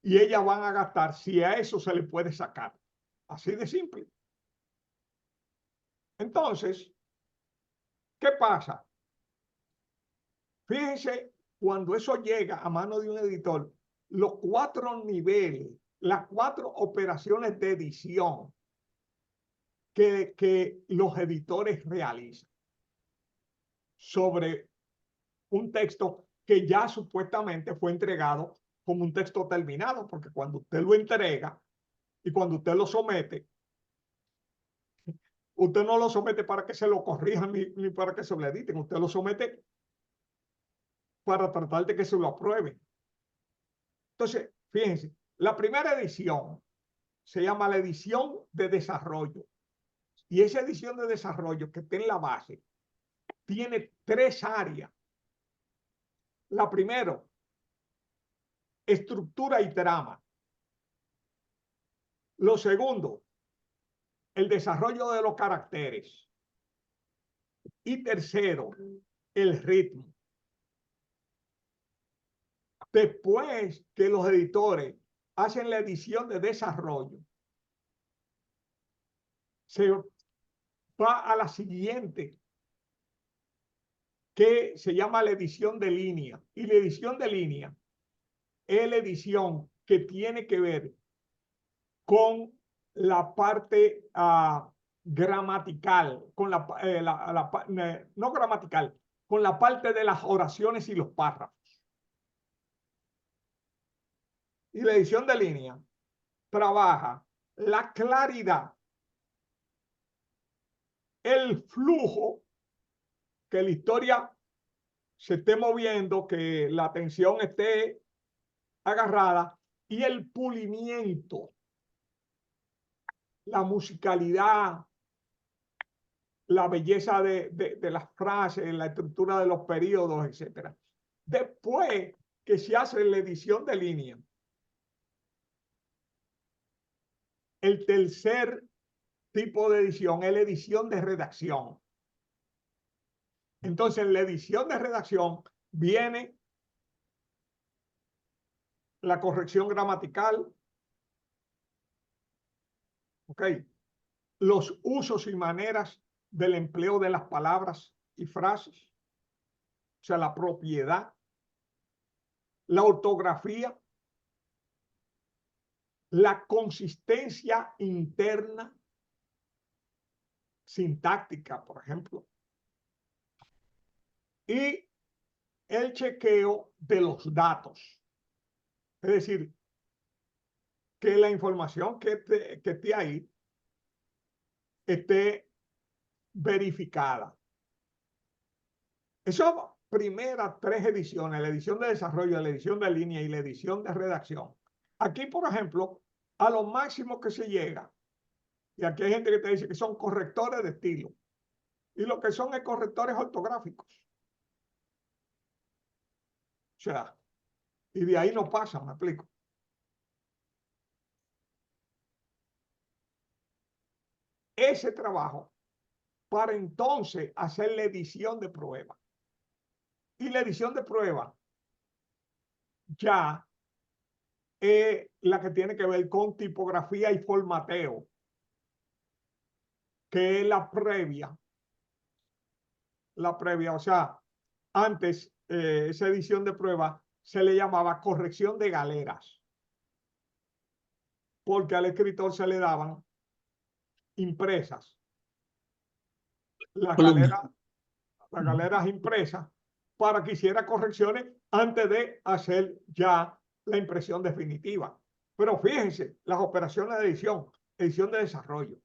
Speaker 1: Y ellas van a gastar si a eso se le puede sacar. Así de simple. Entonces, ¿qué pasa? Fíjense, cuando eso llega a mano de un editor, los 4 niveles, las 4 operaciones de edición que los editores realizan sobre un texto que ya supuestamente fue entregado como un texto terminado, porque cuando usted lo entrega y cuando usted lo somete, usted no lo somete para que se lo corrijan ni para que se lo editen, usted lo somete para tratar de que se lo aprueben. Entonces, fíjense, la primera edición se llama la edición de desarrollo. Y esa edición de desarrollo que está en la base tiene 3 áreas. La primera, estructura y trama. Lo segundo, el desarrollo de los caracteres. Y tercero, el ritmo. Después que los editores hacen la edición de desarrollo, se va a la siguiente, que se llama la edición de línea. Y la edición de línea es la edición que tiene que ver con la parte gramatical, con no gramatical, con la parte de las oraciones y los párrafos. Y la edición de línea trabaja la claridad, el flujo, que la historia se esté moviendo, que la atención esté agarrada, y el pulimiento, la musicalidad, la belleza de las frases, la estructura de los periodos, etc. Después que se hace la edición de línea, el tercer tipo de edición es la edición de redacción. Entonces, en la edición de redacción viene la corrección gramatical, los usos y maneras del empleo de las palabras y frases, o sea, la propiedad, la ortografía, la consistencia interna, sintáctica, por ejemplo, y el chequeo de los datos. Es decir, que la información que esté ahí esté verificada. Esas primeras 3 ediciones, la edición de desarrollo, la edición de línea y la edición de redacción. Aquí, por ejemplo, a lo máximo que se llega, y aquí hay gente que te dice que son correctores de estilo, y lo que son es correctores ortográficos. O sea, y de ahí no pasa, me explico. Ese trabajo para entonces hacer la edición de prueba. Y la edición de prueba ya es la que tiene que ver con tipografía y formateo, que es la previa. La previa, o sea, antes esa edición de prueba se le llamaba corrección de galeras, porque al escritor se le daban impresas las galeras impresas para que hiciera correcciones antes de hacer ya la impresión definitiva. Pero fíjense, las operaciones de edición, edición de desarrollo,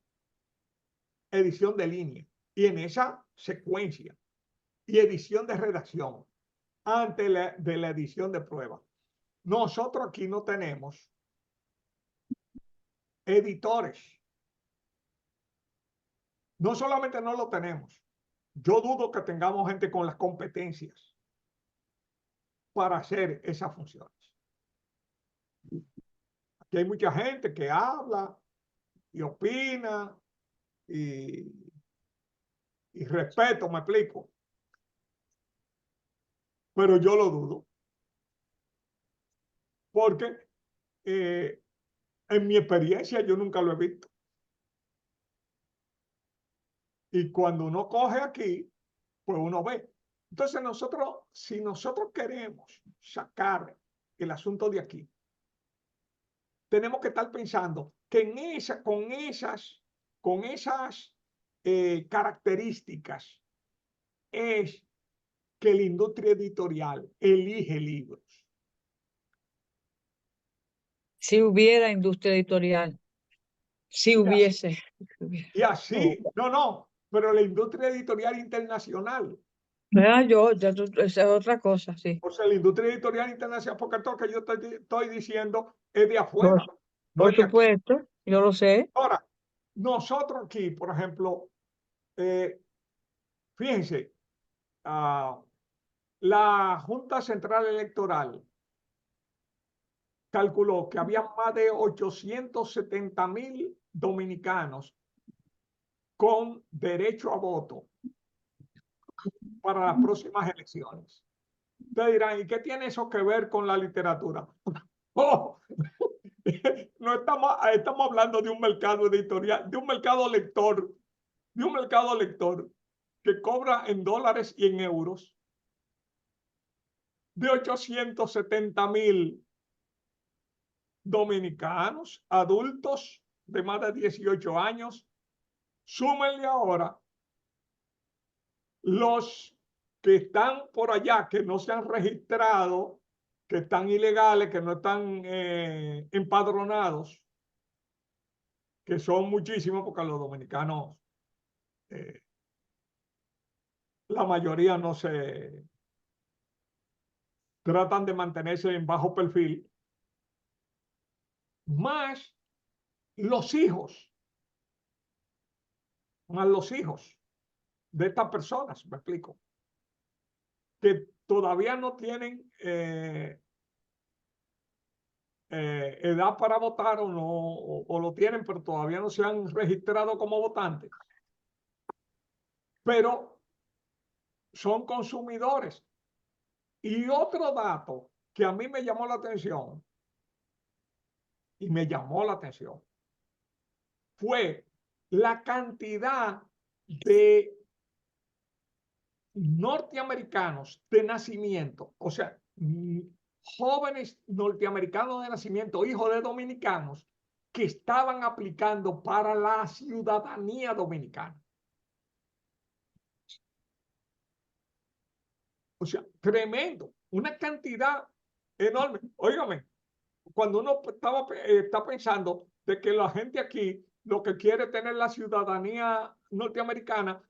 Speaker 1: edición de línea, y en esa secuencia. y edición de redacción antes de la edición de prueba. Nosotros aquí no tenemos editores. No solamente no lo tenemos, yo dudo que tengamos gente con las competencias para hacer esas funciones. Aquí hay mucha gente que habla y opina y respeto, me explico. Pero yo lo dudo. Porque en mi experiencia yo nunca lo he visto. Y cuando uno coge aquí, pues uno ve. Entonces nosotros, si nosotros queremos sacar el asunto de aquí, tenemos que estar pensando que con esas características es que la industria editorial elige libros.
Speaker 5: Si hubiera industria editorial, si hubiese.
Speaker 1: Y así, no, pero la industria editorial internacional.
Speaker 5: Esa es otra cosa, sí.
Speaker 1: O sea, la industria editorial internacional, porque todo lo que yo estoy diciendo es de afuera. No
Speaker 5: Por
Speaker 1: es de aquí.
Speaker 5: supuesto, yo lo sé.
Speaker 1: Ahora, nosotros aquí, por ejemplo, fíjense, la Junta Central Electoral calculó que había más de 870,000 dominicanos con derecho a voto para las próximas elecciones. Ustedes dirán, ¿y qué tiene eso que ver con la literatura? Oh, no estamos hablando de un mercado editorial, de un mercado lector que cobra en dólares y en euros de 870,000 dominicanos, adultos de más de 18 años. Súmenle ahora los que están por allá, que no se han registrado, que están ilegales, que no están empadronados, que son muchísimos, porque los dominicanos, la mayoría no se tratan de mantenerse en bajo perfil, más los hijos, de estas personas, me explico, que todavía no tienen edad para votar o no, o lo tienen, pero todavía no se han registrado como votantes. Pero son consumidores. Y otro dato que a mí me llamó la atención, fue la cantidad de norteamericanos de nacimiento, o sea, jóvenes norteamericanos de nacimiento, hijos de dominicanos, que estaban aplicando para la ciudadanía dominicana. O sea, tremendo, una cantidad enorme. Óigame, cuando uno está pensando de que la gente aquí lo que quiere es tener la ciudadanía norteamericana,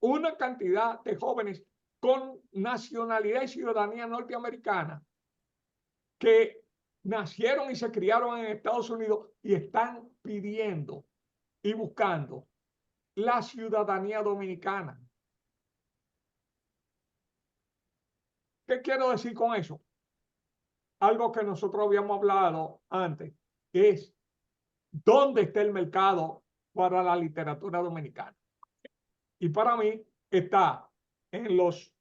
Speaker 1: una cantidad de jóvenes con nacionalidad y ciudadanía norteamericana que nacieron y se criaron en Estados Unidos y están pidiendo y buscando la ciudadanía dominicana. ¿Qué quiero decir con eso? Algo que nosotros habíamos hablado antes es dónde está el mercado para la literatura dominicana. Y para mí está en los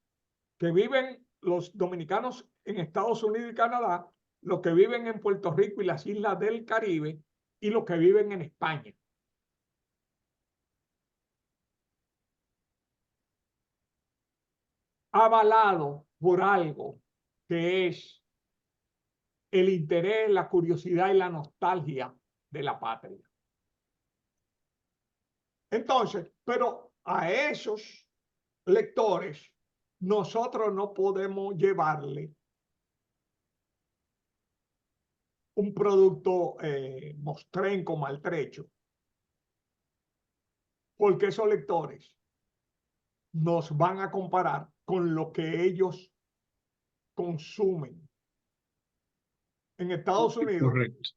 Speaker 1: que viven los dominicanos en Estados Unidos y Canadá, los que viven en Puerto Rico y las islas del Caribe y los que viven en España. Avalado por algo que es el interés, la curiosidad y la nostalgia de la patria. Entonces, pero a esos lectores nosotros no podemos llevarle un producto mostrenco, maltrecho, porque esos lectores nos van a comparar con lo que ellos consumen. En Estados Unidos,
Speaker 2: Correcto.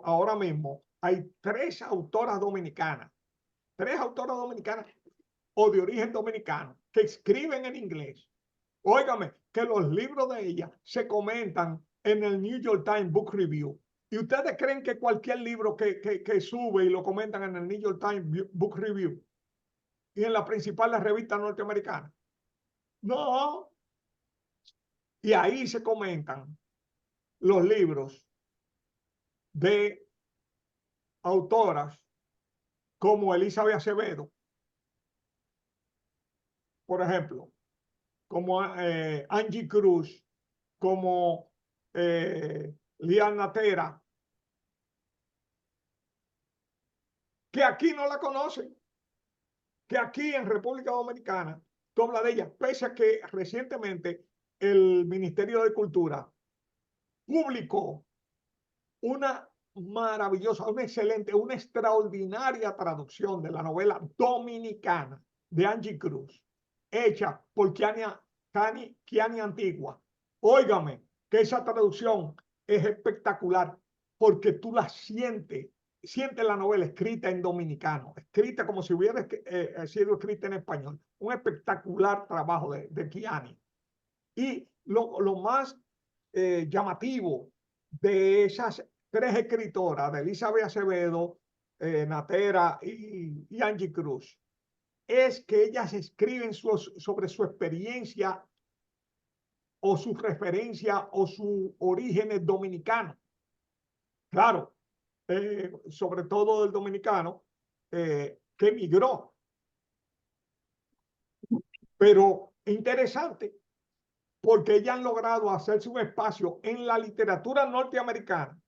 Speaker 1: Ahora mismo hay 3 autoras dominicanas o de origen dominicano que escriben en inglés. Óigame, que los libros de ella se comentan en el New York Times Book Review. ¿Y ustedes creen que cualquier libro que sube y lo comentan en el New York Times Book Review y en la principal revista norteamericana? No. Y ahí se comentan los libros de autoras como Elizabeth Acevedo, por ejemplo, como Angie Cruz, como Lian Natera, que aquí no la conocen, que aquí en República Dominicana tú hablas de ella, pese a que recientemente el Ministerio de Cultura publicó una maravillosa, una excelente, una extraordinaria traducción de la novela dominicana de Angie Cruz, hecha por Kiani Antigua. Óigame, que esa traducción es espectacular porque tú la sientes la novela escrita en dominicano, escrita como si hubiera sido escrita en español. Un espectacular trabajo de Kiani. Y lo más llamativo de esas 3 escritoras, de Elizabeth Acevedo, Natera y Angie Cruz, es que ellas escriben sobre su experiencia o su referencia o su origen dominicano. Claro, sobre todo del dominicano que emigró. Pero interesante, porque ellas han logrado hacerse un espacio en la literatura norteamericana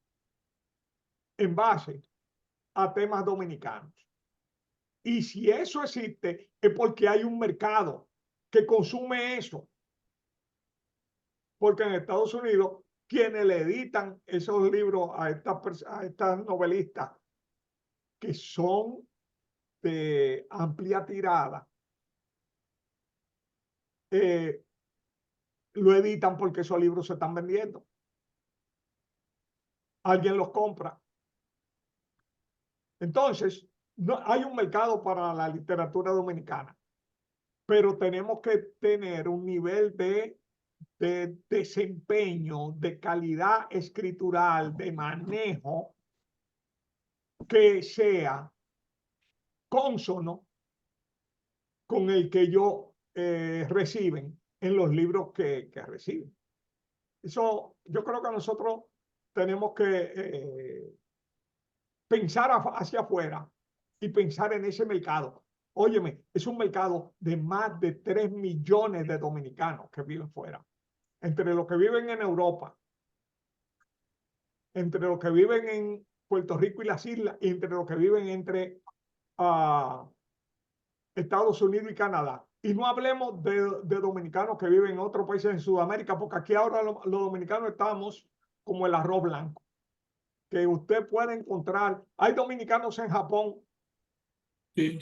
Speaker 1: en base a temas dominicanos. Y si eso existe, es porque hay un mercado que consume eso. Porque en Estados Unidos, quienes le editan esos libros a estas novelistas, que son de amplia tirada, lo editan porque esos libros se están vendiendo. Alguien los compra. Entonces, no, hay un mercado para la literatura dominicana, pero tenemos que tener un nivel de desempeño, de calidad escritural, de manejo, que sea cónsono con el que ellos reciben en los libros que reciben. Eso, yo creo que nosotros tenemos que pensar hacia afuera y pensar en ese mercado. Óyeme, es un mercado de más de 3 millones de dominicanos que viven fuera. Entre los que viven en Europa, entre los que viven en Puerto Rico y las islas, y entre los que viven entre Estados Unidos y Canadá. Y no hablemos de dominicanos que viven en otros países en Sudamérica, porque aquí ahora los dominicanos estamos como el arroz blanco, que usted puede encontrar. Hay dominicanos en Japón,
Speaker 2: Sí.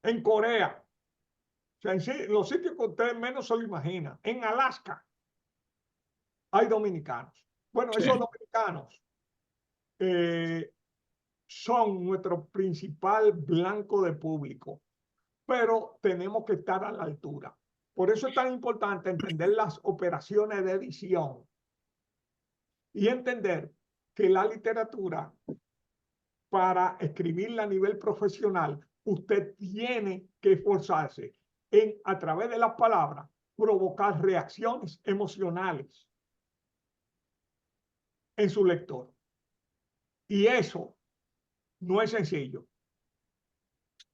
Speaker 1: en Corea, o sea, en los sitios que usted menos se lo imagina. En Alaska hay dominicanos. Bueno,
Speaker 2: Sí.
Speaker 1: esos dominicanos son nuestro principal blanco de público, pero tenemos que estar a la altura. Por eso es tan importante entender las operaciones de edición y entender que la literatura, para escribirla a nivel profesional, usted tiene que esforzarse en, a través de las palabras, provocar reacciones emocionales en su lector. Y eso no es sencillo.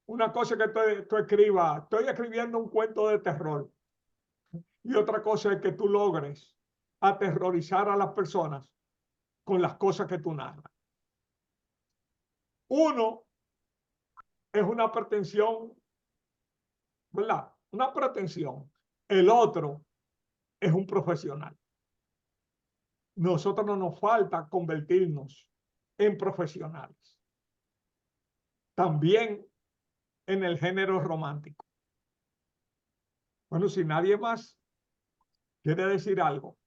Speaker 1: Una cosa que tú escribas, estoy escribiendo un cuento de terror, y otra cosa es que tú logres aterrorizar a las personas con las cosas que tú narras. Uno es una pretensión, ¿verdad? Una pretensión. El otro es un profesional. Nosotros no nos falta convertirnos en profesionales. También en el género romántico. Bueno, si nadie más quiere decir algo,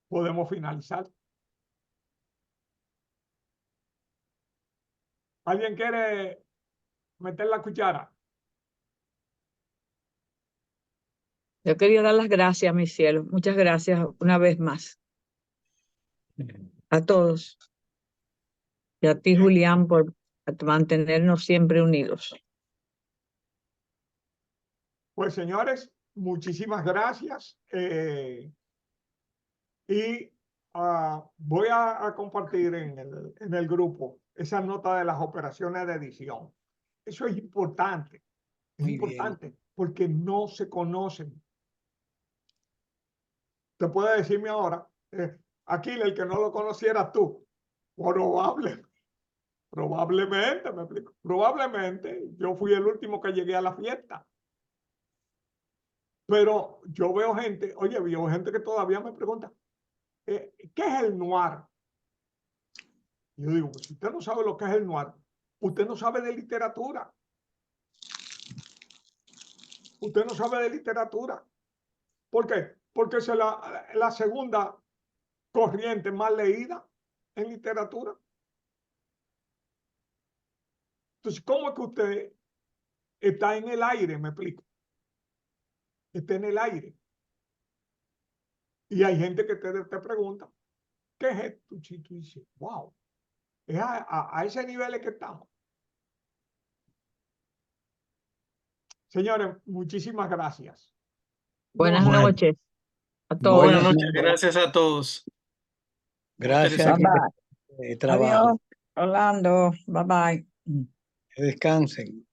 Speaker 1: podemos finalizar. ¿Alguien quiere meter la cuchara?
Speaker 5: Yo quería dar las gracias, mi cielo. Muchas gracias una vez más a todos. Y a ti, Julián, por mantenernos siempre unidos.
Speaker 1: Pues señores, muchísimas gracias. Y voy a compartir en el grupo esa nota de las operaciones de edición. Eso es importante. Es
Speaker 6: Muy bien.
Speaker 1: importante porque no se conocen. Te puede decirme ahora, Aquiles, el que no lo conocieras tú. Probablemente, me explico. Probablemente yo fui el último que llegué a la fiesta. Pero yo veo gente, oye, veo gente que todavía me pregunta, ¿qué es el noir? Y yo digo, pues si usted no sabe lo que es el noir, usted no sabe de literatura. Usted no sabe de literatura. ¿Por qué? Porque es la segunda corriente más leída en literatura. Entonces, ¿cómo es que usted está en el aire? Me explico. Está en el aire. Y hay gente que te pregunta, ¿qué es esto? Y tú dices, wow, es a ese nivel es que estamos. Señores, muchísimas gracias.
Speaker 5: Buenas
Speaker 1: Nos-
Speaker 5: noches a todos.
Speaker 2: Buenas
Speaker 6: Buenas
Speaker 2: noches,
Speaker 6: noches.
Speaker 2: gracias a todos. Muy
Speaker 6: Gracias
Speaker 2: interesante.
Speaker 5: Bye bye.
Speaker 6: trabajo.
Speaker 5: Adiós, Orlando. Bye bye.
Speaker 6: Que descansen.